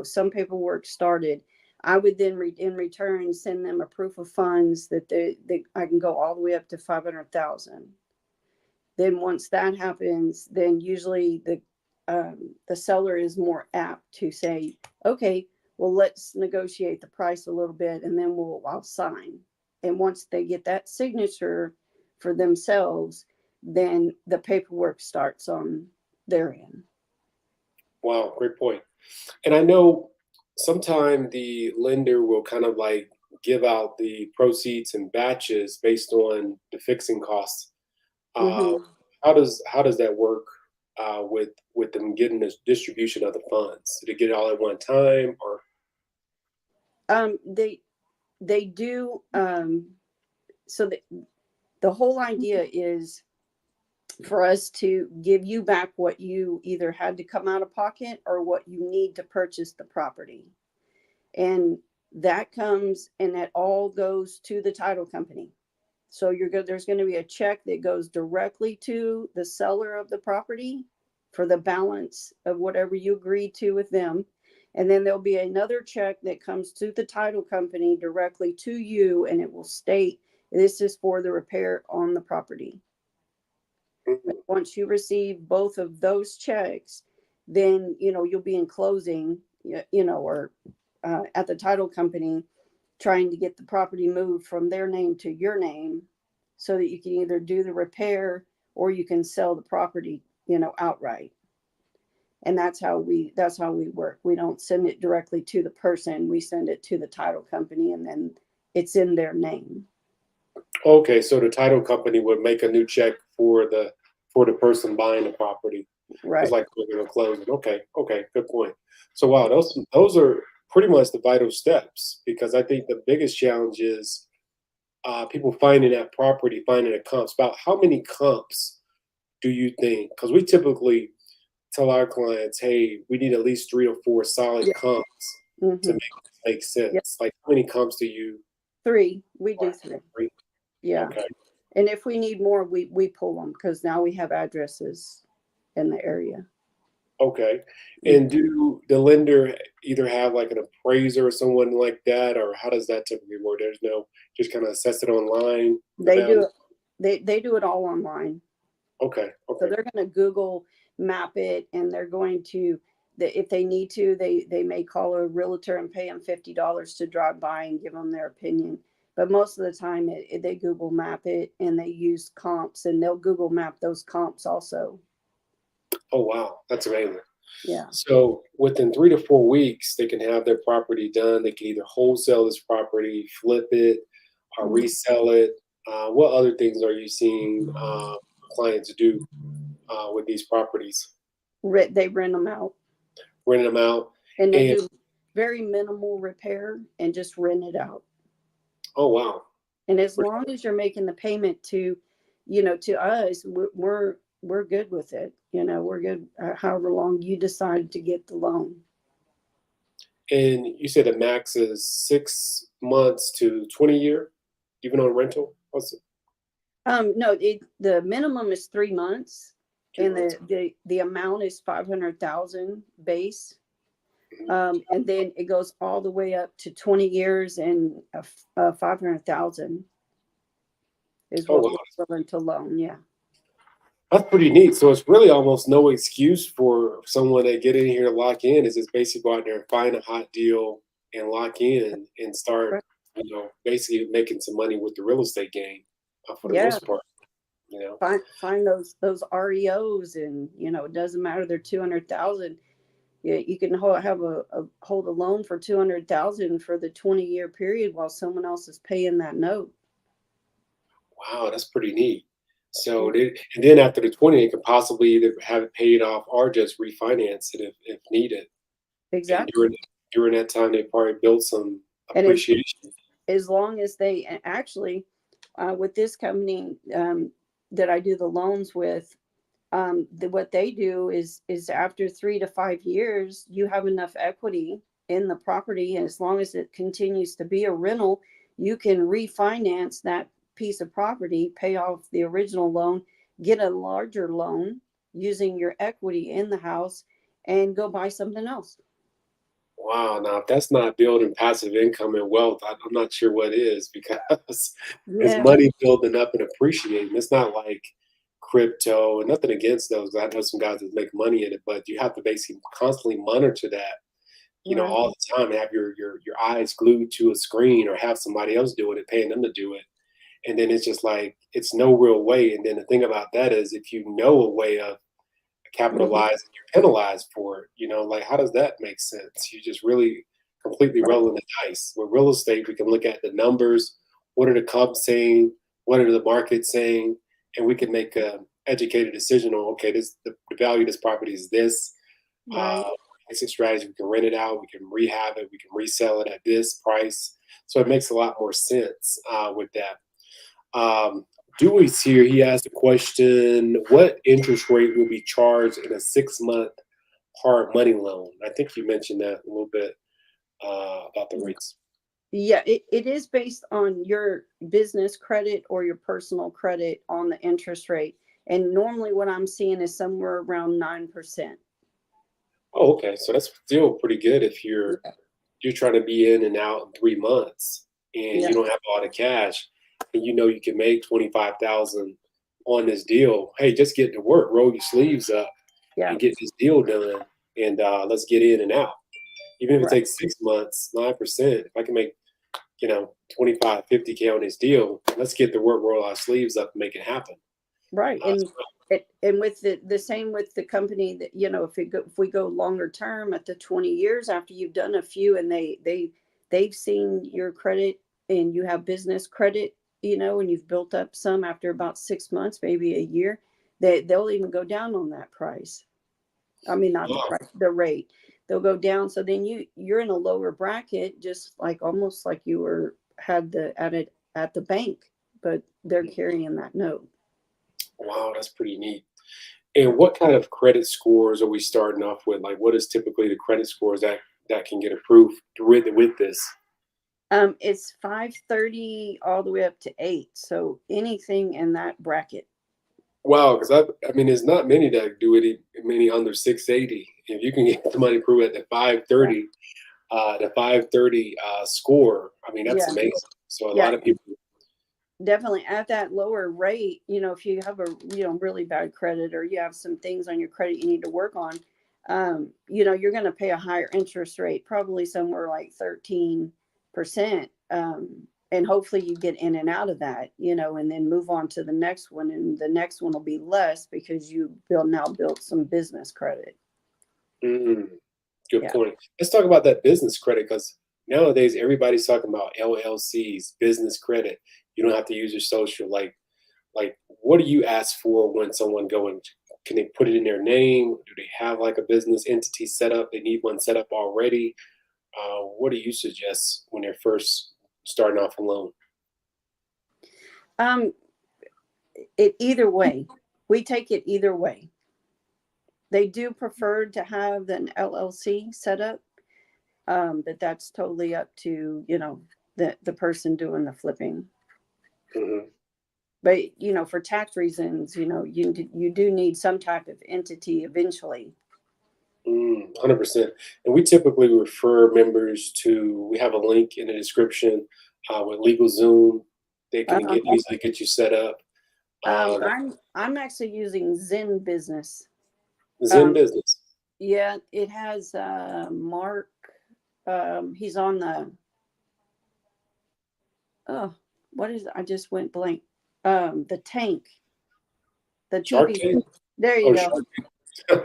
some paperwork started. I would then in return send them a proof of funds that I can go all the way up to 500,000. Then once that happens, then usually the seller is more apt to say, okay, well, let's negotiate the price a little bit, and then I'll sign. And once they get that signature for themselves, then the paperwork starts on their end. Wow, great point. And I know sometime the lender will kind of like give out the proceeds in batches based on the fixing costs. Mhm. How does that work with them getting this distribution of the funds? Do they get it all at one time, or They do. So the whole idea is for us to give you back what you either had to come out of pocket or what you need to purchase the property. And that comes and that all goes to the title company. So there's going to be a check that goes directly to the seller of the property for the balance of whatever you agreed to with them. And then there'll be another check that comes to the title company directly to you, and it will state this is for the repair on the property. Once you receive both of those checks, then you'll be in closing, or at the title company, trying to get the property moved from their name to your name, so that you can either do the repair or you can sell the property, outright. And that's how we work. We don't send it directly to the person. We send it to the title company, and then it's in their name. okay, so the title company would make a new check for the person buying the property. Right. It's like we're gonna close it. Okay, good point. So wow, those are pretty much the vital steps, because I think the biggest challenge is people finding that property, finding the comps. About how many comps do you think? Because we typically tell our clients, hey, we need at least 3 or 4 solid comps to make sense. Yep. Like, how many comps do you? 3. We do 3. Yeah. Okay. And if we need more, we pull them, because now we have addresses in the area. Okay. And do the lender either have like an appraiser or someone like that, or how does that typically work? There's no, just kind of assess it online? They do it. They do it all online. Okay. So they're going to Google map it, and they're going to, if they need to, they may call a realtor and pay them $50 to drive by and give them their opinion. But most of the time they Google map it, and they use comps, and they'll Google map those comps also. Oh, wow. That's amazing. Yeah. So within 3 to 4 weeks, they can have their property done. They can either wholesale this property, flip it, or resell it. What other things are you seeing clients do with these properties? They rent them out. Rent them out. And they do very minimal repair and just rent it out. Oh, wow. And as long as you're making the payment to us, we're good with it. We're good however long you decide to get the loan. And you said the max is 6 months to 20 year, even on rental? What's it? No, the minimum is 3 months, and the amount is 500,000 base. And then it goes all the way up to 20 years and 500,000 is what we're willing to loan. Yeah. That's pretty neat. So it's really almost no excuse for someone to get in here and lock in. Is just basically go out there and find a hot deal and lock in and start, basically making some money with the real estate game for the most part. Find those REOs, and it doesn't matter, they're 200,000. You can hold a loan for 200,000 for the 20-year period while someone else is paying that note. Wow, that's pretty neat. So and then after the 20, they could possibly either have it paid off or just refinance it if needed. Exactly. During that time, they probably built some appreciation. As long as they actually, with this company that I do the loans with, what they do is after 3 to 5 years, you have enough equity in the property, and as long as it continues to be a rental, you can refinance that piece of property, pay off the original loan, get a larger loan using your equity in the house, and go buy something else. Wow, now if that's not building passive income and wealth, I'm not sure what is because it's Yeah. money building up and appreciating. It's not like crypto and nothing against those. I know some guys that make money in it, but you have to basically constantly monitor that, Right. all the time, have your eyes glued to a screen or have somebody else doing it, paying them to do it. And then it's just like it's no real way. And then the thing about that is if you know a way of capitalizing, you're penalized for it. Like how does that make sense? You just really completely Right. rolling the dice. With real estate, we can look at the numbers. What are the comps saying? What are the markets saying? And we can make a educated decision on okay, the value of this property is this. Right. Exit strategy. We can rent it out. We can rehab it. We can resell it at this price. So it makes a lot more sense with that. Dewey's here. He asked a question: what interest rate will be charged in a 6-month hard money loan? I think you mentioned that a little bit about the rates. Yeah, it is based on your business credit or your personal credit on the interest rate. And normally what I'm seeing is somewhere around 9%. Oh, okay. So that's still pretty good if you're Yeah. you're trying to be in and out in 3 months and Yeah. you don't have a lot of cash and you can make 25,000 on this deal. Hey, just get to work, roll your sleeves up Yeah. and get this deal done and let's get in and out. Even if it Right. takes 6 months, 9%, if I can make, 25, 50K on this deal, let's get to work, roll our sleeves up and make it happen. Right. And with the same with the company that, if we go longer term at the 20 years after you've done a few and they've seen your credit and you have business credit, and you've built up some after about 6 months, maybe a year, they'll even go down on that price. I mean, not the Wow. price, the rate. They'll go down. So then you're in a lower bracket, just like almost like you had at the bank, but they're carrying that note. Wow, that's pretty neat. And what kind of credit scores are we starting off with? Like, what is typically the credit scores that can get approved with this? It's 530 all the way up to 8. So anything in that bracket. Wow, because I mean, there's not many that do it, many under 680. If you can get somebody approved at the 530, score, I mean, that's Yeah. amazing. So a Yeah. lot of people, Definitely at that lower rate, if you have a really bad credit or you have some things on your credit you need to work on, you're going to pay a higher interest rate, probably somewhere like 13%. And hopefully you get in and out of that, and then move on to the next one. And the next one will be less because you now built some business credit. good Yeah. point. Let's talk about that business credit because nowadays everybody's talking about LLCs, business credit. You don't have to use your social. Like what do you ask for when someone can they put it in their name? Do they have like a business entity set up? They need one set up already. What do you suggest when they're first starting off a loan? Either way, we take it either way. They do prefer to have an LLC set up, but that's totally up to the person doing the flipping. Mhm. But for tax reasons, you do need some type of entity eventually. 100%. And we typically refer members we have a link in the description with LegalZoom. They can easily get you set up. I'm actually using Zen Business. Zen Business. Yeah, it has Mark. He's on what is it? I just went blank. The Tank. The Shark TV. Tank? There you go. Shark Tank.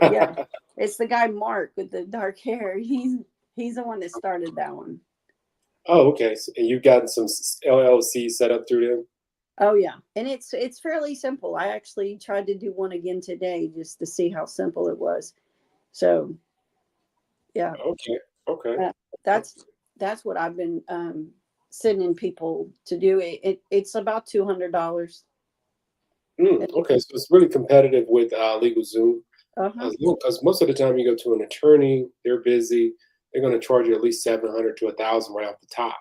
Yeah, it's the guy Mark with the dark hair. He's the one that started that one. Oh, okay. So, and you've gotten some LLC set up through them? Oh yeah, and it's fairly simple. I actually tried to do one again today just to see how simple it was. So, yeah. Okay. That's what I've been sending people to do. It's about $200. Okay, so it's really competitive with LegalZoom. Uh-huh. Because most of the time you go to an attorney, they're busy. They're going to charge you at least $700 to $1,000 right off the top,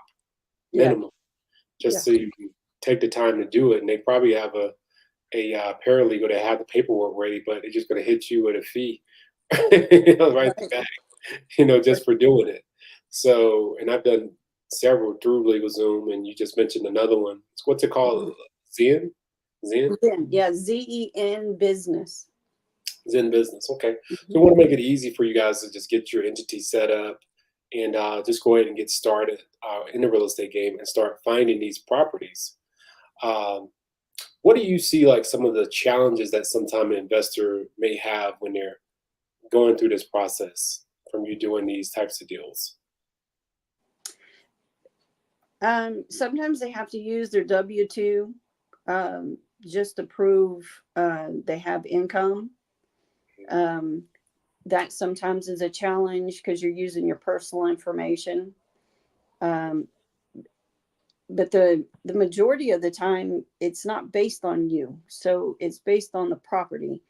minimum, just so you can take the time to do it. And they probably have a paralegal that have the paperwork ready, but they're just going to hit you with a fee right at the back, just for doing it. So, and I've done several through LegalZoom, and you just mentioned another one. What's it called? Zen? Zen? Zen, yeah, Zen Business. Zen Business. Okay. So we want to make it easy for you guys to just get your entity set up and just go ahead and get started in the real estate game and start finding these properties. What do you see like some of the challenges that sometime an investor may have when they're going through this process from you doing these types of deals? Sometimes they have to use their W-2 just to prove they have income. That sometimes is a challenge because you're using your personal information. But the majority of the time, it's not based on you. So it's based on the property.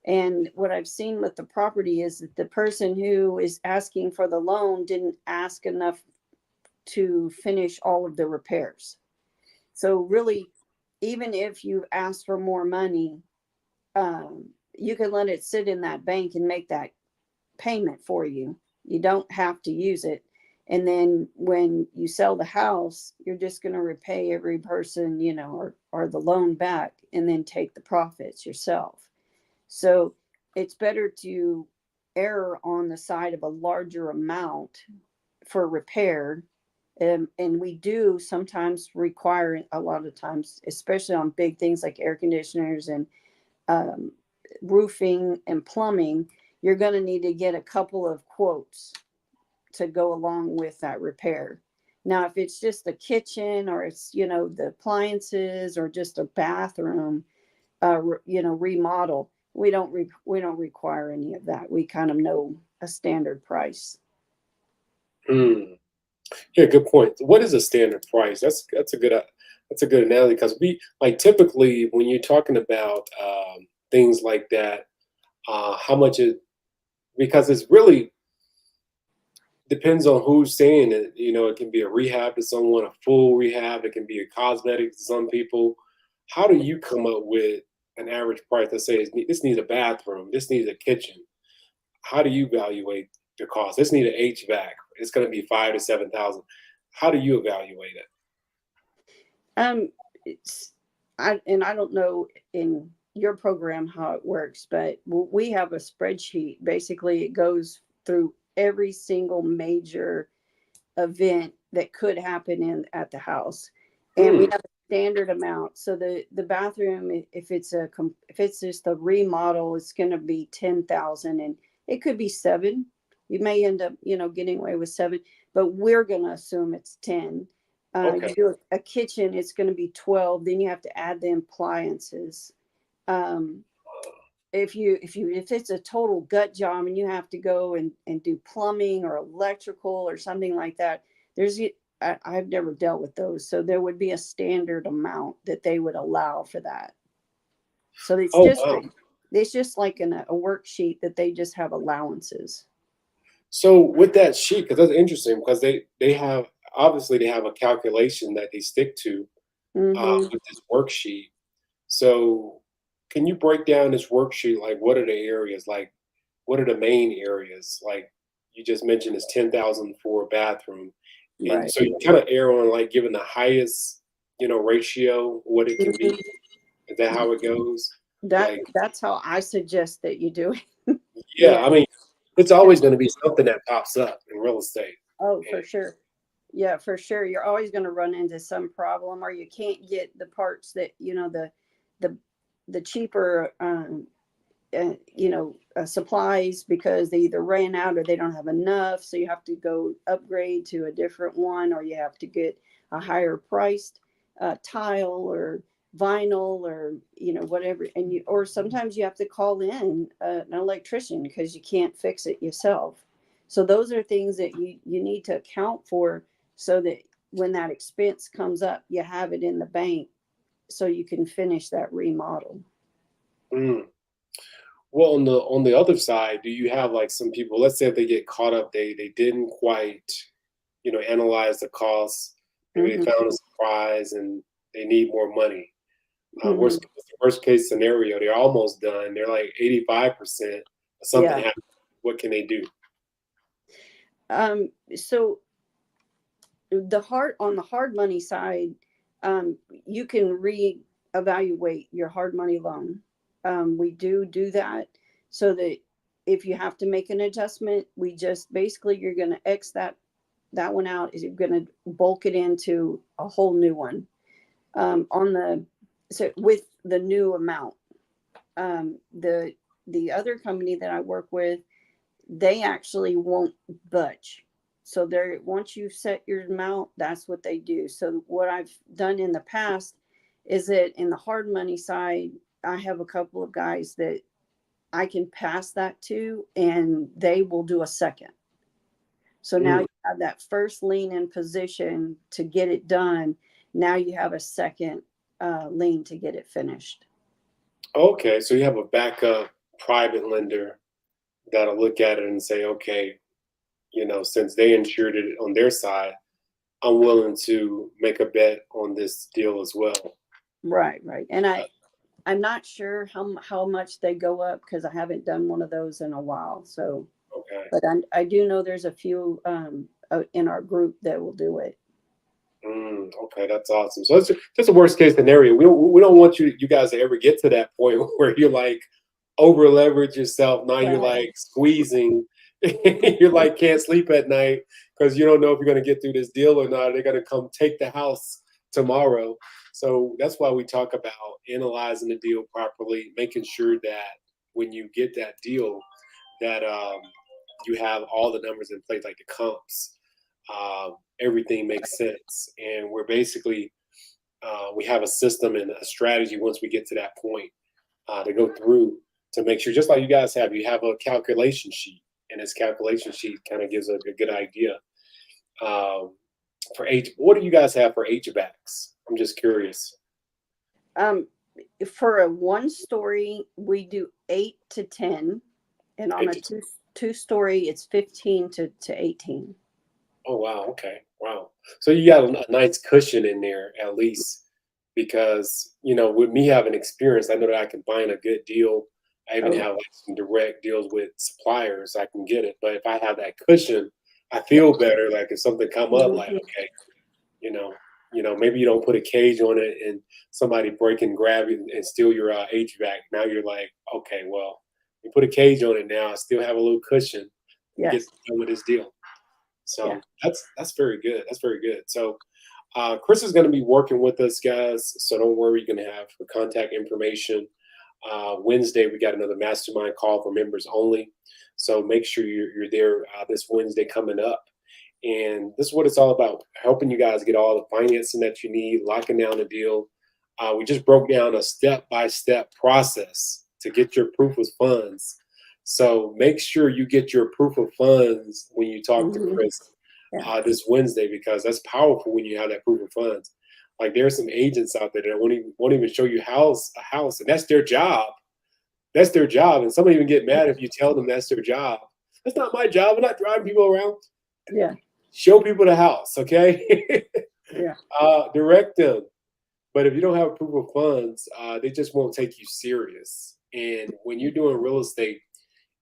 And what I've seen with the property is that the person who is asking for the loan didn't ask enough to finish all of the repairs. So really, even if you ask for more money, you can let it sit in that bank and make that payment for you. You don't have to use it. And then when you sell the house, you're just going to repay every person, or the loan back and then take the profits yourself. So it's better to err on the side of a larger amount for repair. And we do sometimes require, a lot of times, especially on big things like air conditioners and roofing and plumbing, you're going to need to get a couple of quotes to go along with that repair. Now, if it's just the kitchen or it's, the appliances or just a bathroom, remodel, we don't require any of that. We kind of know a standard price. Yeah, good point. What is a standard price? That's a good analogy because we like typically when you're talking about things like that, how much it because it's really depends on who's saying it. It can be a rehab to someone, a full rehab. It can be a cosmetic to some people. How do you come up with an average price that says this needs a bathroom, this needs a kitchen? How do you evaluate the cost? This needs an HVAC. It's going to be $5,000 to $7,000. How do you evaluate it? I don't know in your program how it works, but we have a spreadsheet. Basically, it goes through every single major event that could happen at the house, and we have a standard amount. So the bathroom, if it's just a remodel, it's going to be 10,000, and it could be 7. You may end up, getting away with 7, but we're going to assume it's 10. Okay. You do a kitchen, it's going to be 12. Then you have to add the appliances. If it's a total gut job and you have to go and do plumbing or electrical or something like that, I've never dealt with those. So there would be a standard amount that they would allow for that. So it's just like a worksheet that they just have allowances. So with that sheet, because that's interesting, because they have a calculation that they stick to with this worksheet. So can you break down this worksheet? Like, what are the areas? Like, what are the main areas? Like you just mentioned, it's 10,000 for a bathroom, and Right. so you kind of err on like giving the highest, ratio what it can be. Is that how it goes? That's how I suggest that you do it. Yeah, I mean, it's always going to be something that pops up in real estate. Oh, for sure. Yeah, for sure. You're always going to run into some problem, or you can't get the parts that, the cheaper, supplies because they either ran out or they don't have enough. So you have to go upgrade to a different one, or you have to get a higher priced tile or vinyl or whatever, or sometimes you have to call in an electrician because you can't fix it yourself. So those are things that you need to account for so that when that expense comes up, you have it in the bank so you can finish that remodel. Well, on the other side, do you have like some people, let's say if they get caught up, they didn't quite analyze the costs, maybe they found a surprise and they need more money. Worst case scenario, they're almost done. They're like 85%. Something happens. What can they do? So on the hard money side, you can reevaluate your hard money loan. We do that so that if you have to make an adjustment, we just basically you're going to X that one out. Is you're going to bulk it into a whole new one so with the new amount. The other company that I work with, they actually won't budge. So they're once you set your amount, that's what they do. So what I've done in the past is that in the hard money side, I have a couple of guys that I can pass that to, and they will do a second. So now you have that first lien in position to get it done. Now you have a second lien to get it finished. Okay, so you have a backup private lender that'll look at it and say, okay, since they insured it on their side, I'm willing to make a bet on this deal as well. Right. And I'm not sure how much they go up because I haven't done one of those in a while. So, okay. But I do know there's a few in our group that will do it. Okay, that's awesome. So that's a worst case scenario. We don't want you guys to ever get to that point where you're like over leverage yourself. Now you're like squeezing. You're like can't sleep at night because you don't know if you're going to get through this deal or not. They're going to come take the house tomorrow. So that's why we talk about analyzing the deal properly, making sure that when you get that deal, that you have all the numbers in place, like the comps. Everything makes sense, and we're basically we have a system and a strategy once we get to that point to go through to make sure, just like you guys have, you have a calculation sheet, and this calculation sheet kind of gives a good idea. What do you guys have for HVACs? I'm just curious. For a 1-story, we do 8 to 10, and on a two-story, it's 15 to 18. Oh, wow. Okay. Wow. So you got a nice cushion in there at least, because, with me having experience, I know that I can find a good deal. I even have like some direct deals with suppliers. I can get it. But if I have that cushion, I feel better. Like if something come up, like, okay, maybe you don't put a cage on it and somebody break and grab it and steal your HVAC. Now you're like, okay, well, you put a cage on it now. I still have a little cushion to get done with this deal. So that's very good. That's very good. So Chris is going to be working with us, guys. So don't worry. You're going to have her contact information. Wednesday, we got another mastermind call for members only. So make sure you're there this Wednesday coming up. And this is what it's all about, helping you guys get all the financing that you need, locking down the deal. We just broke down a step-by-step process to get your proof of funds. So make sure you get your proof of funds when you talk to Chris this Wednesday, because that's powerful when you have that proof of funds. Like there are some agents out there that won't even show you a house, and that's their job. That's their job. And some even get mad if you tell them that's their job. That's not my job. I'm not driving people around. Yeah. Show people the house, okay? Direct them. But if you don't have proof of funds, they just won't take you serious. And when you're doing real estate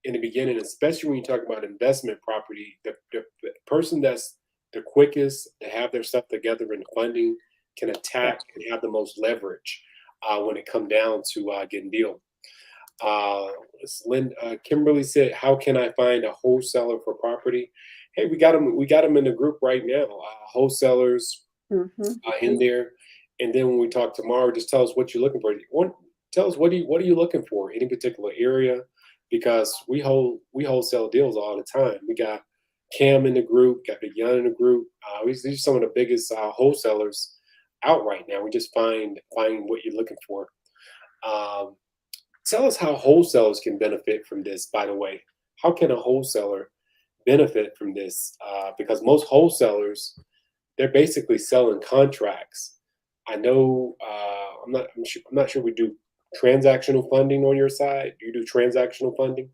in the beginning, especially when you talk about investment property, the person that's the quickest to have their stuff together in funding can attack and have the most leverage when it comes down to getting deal. Kimberly said, "How can I find a wholesaler for property?" Hey, we got them in the group right now. Wholesalers in there, and then when we talk tomorrow, just tell us what you're looking for. Tell us what are you looking for? Any particular area? Because we wholesale deals all the time. We got Cam in the group, got Big Young in the group. These are some of the biggest wholesalers out right now. We just find what you're looking for. Tell us how wholesalers can benefit from this, by the way. How can a wholesaler benefit from this? Because most wholesalers, they're basically selling contracts. I know, I'm not sure we do transactional funding on your side. Do you do transactional funding?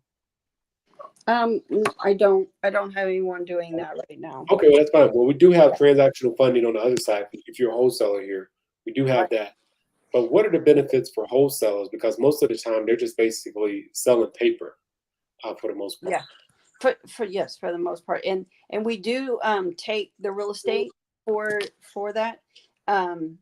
I don't have anyone doing that right now. Okay, well, that's fine. Well, we do have transactional funding on the other side. If you're a wholesaler here, we do have that. But what are the benefits for wholesalers? Because most of the time they're just basically selling paper for the most part. Yeah, for the most part. And we do take the real estate for that. Um,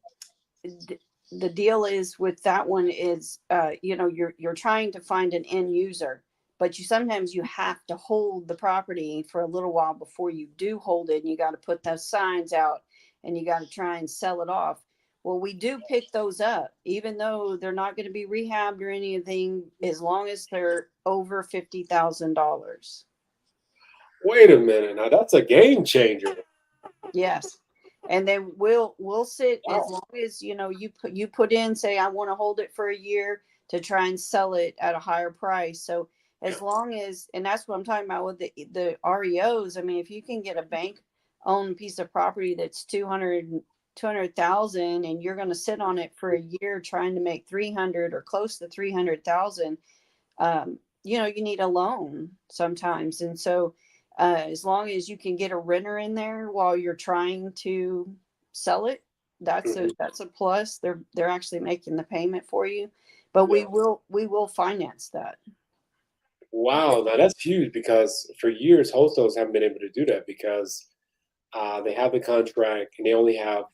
the deal is with that one is, you're trying to find an end user, but sometimes you have to hold the property for a little while before you do hold it, and you got to put those signs out, and you got to try and sell it off. Well, we do pick those up, even though they're not going to be rehabbed or anything, as long as they're over $50,000. Wait a minute. Now that's a game changer. Yes. And then we'll sit as Wow. long as, you put in, say, I want to hold it for a year to try and sell it at a higher price. So as long as, and that's what I'm talking about with the REOs. I mean, if you can get a bank owned piece of property that's 200,000 and you're going to sit on it for a year trying to make 300 or close to 300,000, you need a loan sometimes. And so, as long as you can get a renter in there while you're trying to sell it, that's a plus. They're actually making the payment for you, but we will finance that. Wow, now that's huge because for years wholesalers haven't been able to do that because they have the contract and they only have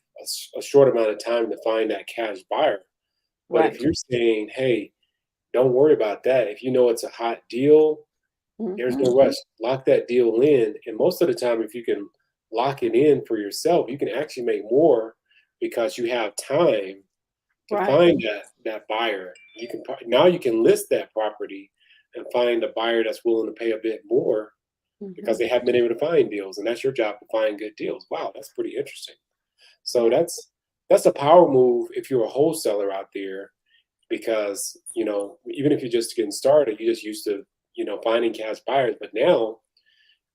a short amount of time to find that cash buyer. But Right. if you're saying, hey, don't worry about that. If you know it's a hot deal, there's no rush. Lock that deal in. And most of the time, if you can lock it in for yourself, you can actually make more because you have time to Right. find that buyer. Now you can list that property and find a buyer that's willing to pay a bit more because they haven't been able to find deals. And that's your job to find good deals. Wow, that's pretty interesting. So that's a power move if you're a wholesaler out there because, even if you're just getting started, you're just used to, finding cash buyers. But now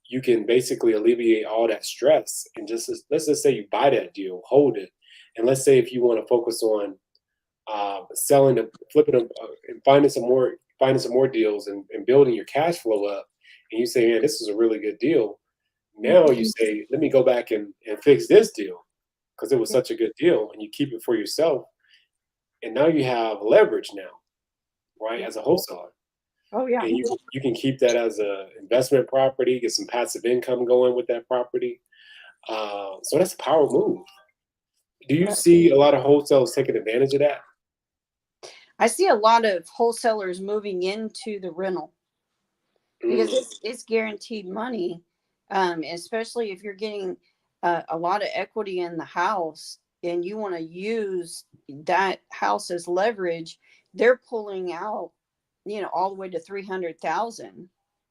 you can basically alleviate all that stress and let's just say you buy that deal, hold it. And let's say if you want to focus on selling them, flipping them, and finding some more deals and building your cash flow up, and you say, man, this is a really good deal. Now you say, let me go back and fix this deal because it was such a good deal, and you keep it for yourself. And now you have leverage now, right, as a wholesaler. Oh yeah. And you can keep that as a investment property, get some passive income going with that property. So that's a power move. Do you see a lot of wholesalers taking advantage of that? I see a lot of wholesalers moving into the rental because it's guaranteed money, especially if you're getting a lot of equity in the house and you want to use that house as leverage. They're pulling out, all the way to 300,000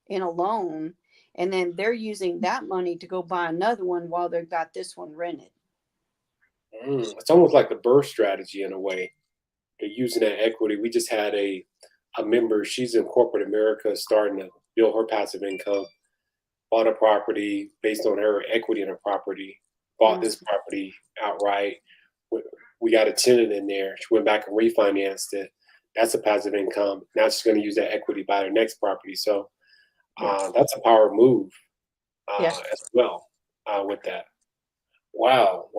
in a loan, and then they're using that money to go buy another one while they've got this one rented. It's almost like the burst strategy in a way. They're using that equity. We just had a member, she's in corporate America, starting to build her passive income, bought a property based on her equity in her property, bought this property outright. We got a tenant in there. She went back and refinanced it. That's a passive income. Now she's going to use that equity to buy her next property. So that's a power move as well with that. Wow.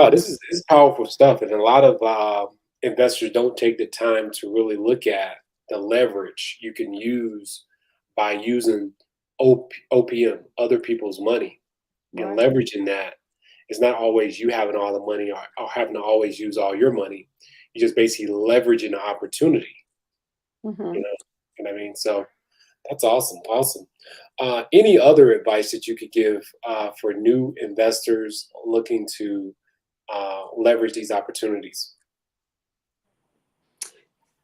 This is powerful stuff. And a lot of investors don't take the time to really look at the leverage you can use by using OPM, other people's money, and leveraging that. It's not always you having all the money or having to always use all your money. You're just basically leveraging the opportunity. You know what I mean? So that's awesome. Any other advice that you could give for new investors looking to leverage these opportunities?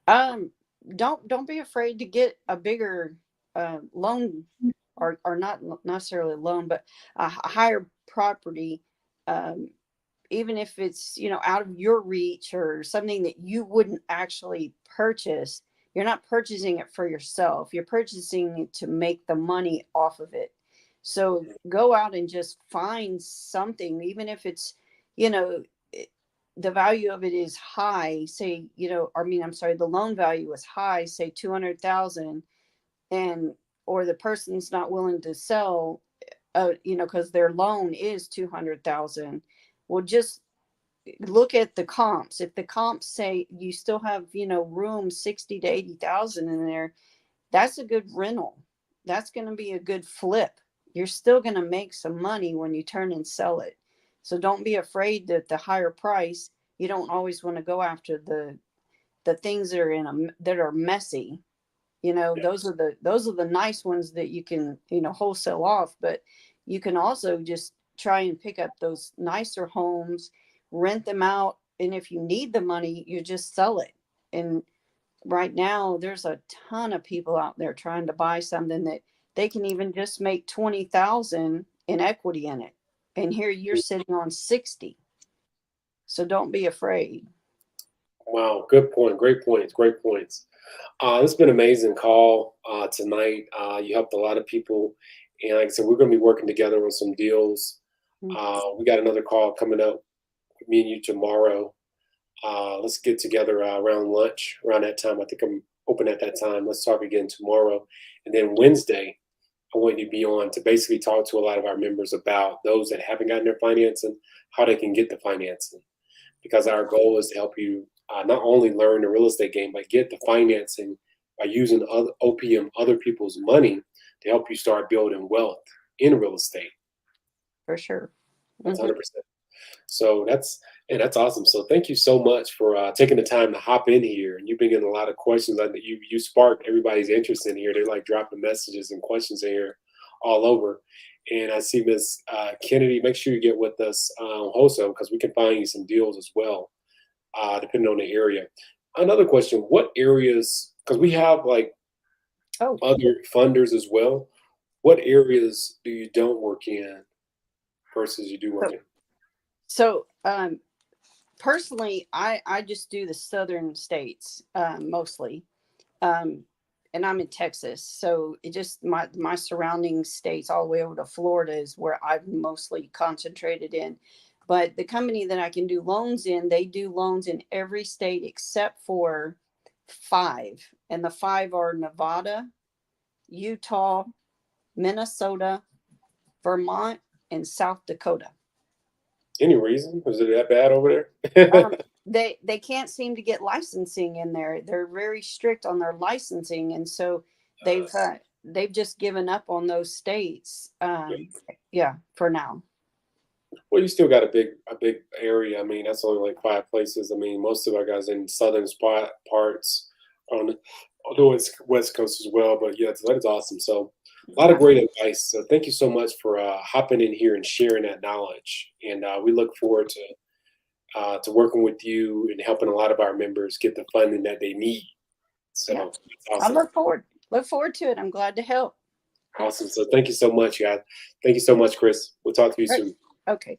Don't be afraid to get a bigger loan, or not necessarily a loan, but a higher property. Even if it's, out of your reach or something that you wouldn't actually purchase, you're not purchasing it for yourself. You're purchasing it to make the money off of it. So go out and just find something, even if it's, the value of it is high, say, the loan value is high, say 200,000, or the person's not willing to sell, because their loan is 200,000. Well, just look at the comps. If the comps say you still have, room 60 to 80,000 in there, that's a good rental. That's going to be a good flip. You're still going to make some money when you turn and sell it. So don't be afraid that the higher price, you don't always want to go after the things that are that are messy. You know, those are the nice ones that you can, wholesale off, but you can also just try and pick up those nicer homes, rent them out, and if you need the money, you just sell it. And right now there's a ton of people out there trying to buy something that they can even just make 20,000 in equity in it. And here you're sitting on 60. So don't be afraid. Wow, good point. Great points. Great points. It's been an amazing call tonight. You helped a lot of people. And like I said, we're going to be working together on some deals. We got another call coming up with me and you tomorrow. Let's get together around lunch, around that time. I think I'm open at that time. Let's talk again tomorrow. And then Wednesday, I want you to be on to basically talk to a lot of our members about those that haven't gotten their financing, how they can get the financing. Because our goal is to help you not only learn the real estate game, but get the financing by using OPM, other people's money, to help you start building wealth in real estate. For sure. That's 100%. So that's awesome. So thank you so much for taking the time to hop in here. And you've been getting a lot of questions. I think you sparked everybody's interest in here. They're like dropping messages and questions in here all over. And I see Ms. Kennedy, make sure you get with us wholesale, because we can find you some deals as well, depending on the area. Another question, what areas, because we have like other funders as well, what areas do you don't work in versus you do work in? So personally, I just do the southern states mostly. And I'm in Texas, so it just my surrounding states all the way over to Florida is where I've mostly concentrated in. But the company that I can do loans in, they do loans in every state except for 5. And the 5 are Nevada, Utah, Minnesota, Vermont, and South Dakota. Any reason? Was it that bad over there? They can't seem to get licensing in there. They're very strict on their licensing, and so they've just given up on those states. For now. Well, you still got a big area. I mean, that's only like 5 places. I mean, most of our guys in southern parts on the west coast as well. But yeah, that is awesome. So a lot of great advice. So thank you so much for hopping in here and sharing that knowledge. And we look forward to working with you and helping a lot of our members get the funding that they need. So yeah. awesome. I look forward to it. I'm glad to help. Awesome. So thank you so much, guys. Thank you so much, Chris. We'll talk to you soon. Okay.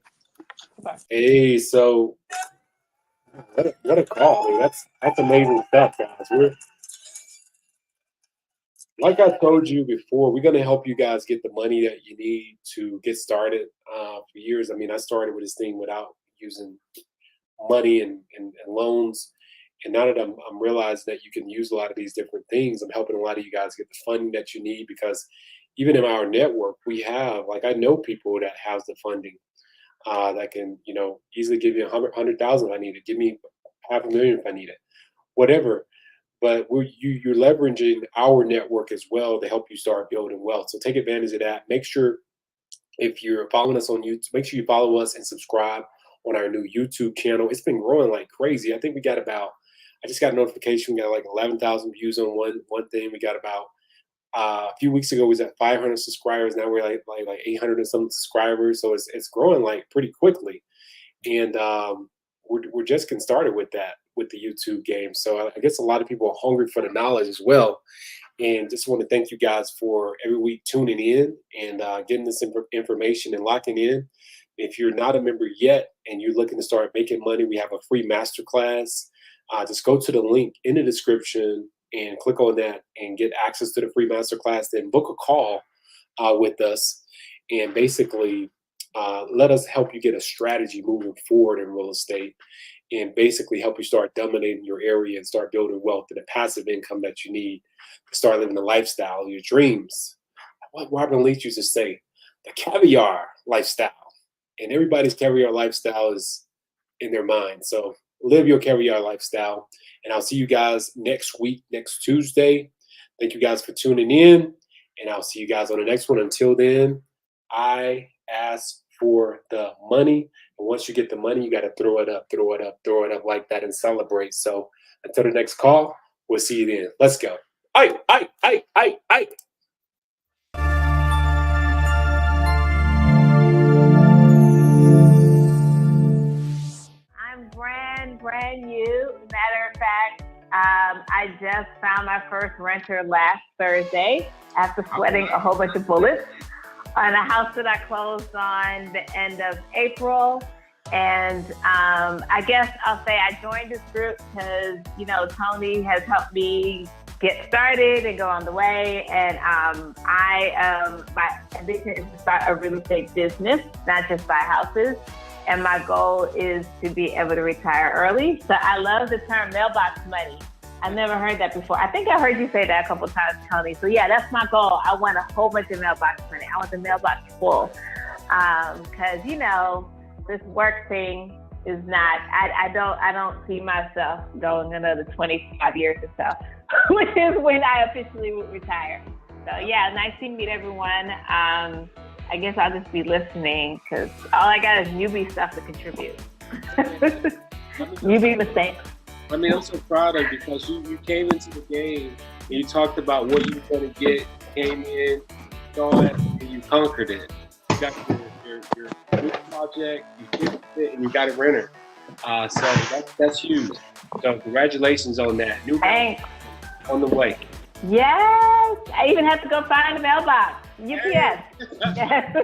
Bye. Hey, so what a call. I mean, that's amazing stuff, guys. Like I told you before, we're going to help you guys get the money that you need to get started. For years, I mean, I started with this thing without using money and loans. And now that I'm realizing that you can use a lot of these different things, I'm helping a lot of you guys get the funding that you need, because even in our network, we have, like, I know people that have the funding that can, easily give you 100,000 if I need it, give me $500,000 if I need it, whatever. But you're leveraging our network as well to help you start building wealth. So take advantage of that. Make sure, if you're following us on YouTube, make sure you follow us and subscribe on our new YouTube channel. It's been growing like crazy. I think we got I just got a notification. We got like 11,000 views on one thing. We got about a few weeks ago, we was at 500 subscribers. Now we're like 800 and some subscribers. So it's growing like pretty quickly. And we're just getting started with that, with the YouTube game. So I guess a lot of people are hungry for the knowledge as well. And just want to thank you guys for every week tuning in and getting this information and locking in. If you're not a member yet and you're looking to start making money, we have a free masterclass. Just go to the link in the description and click on that and get access to the free masterclass. Then book a call with us and basically let us help you get a strategy moving forward in real estate, and basically help you start dominating your area and start building wealth and the passive income that you need to start living the lifestyle of your dreams. What Robin Leach used to say, the caviar lifestyle. And everybody's caviar lifestyle is in their mind. So live your caviar lifestyle. And I'll see you guys next week, next Tuesday. Thank you guys for tuning in. And I'll see you guys on the next one. Until then, I ask for the money. But once you get the money, you got to throw it up like that and celebrate. So until the next call, we'll see you then. Let's go. Aye. I'm brand new. Matter of fact, I just found my first renter last Thursday after sweating a whole bunch of bullets on a house that I closed on the end of April. And I guess I'll say I joined this group because, you know, Tony has helped me get started and go on the way. And my ambition is to start a real estate business, not just buy houses. And my goal is to be able to retire early. So I love the term mailbox money. I've never heard that before. I think I heard you say that a couple of times, Tony. So yeah, that's my goal. I want a whole bunch of mailbox money. I want the mailbox full. Cause you know, this work thing is not, I don't see myself going another 25 years or so, which is when I officially would retire. So yeah, nice to meet everyone. I guess I'll just be listening because all I got is newbie stuff to contribute. Newbie mistakes. I mean, I'm so proud of you because you came into the game and you talked about what you were going to get, came in, saw it, and you conquered it. You got your new project, you finished it, and you got a renter. So that's huge. So congratulations on that. New Thanks. on the way. Yes, I even have to go find the mailbox. UPS. Yes.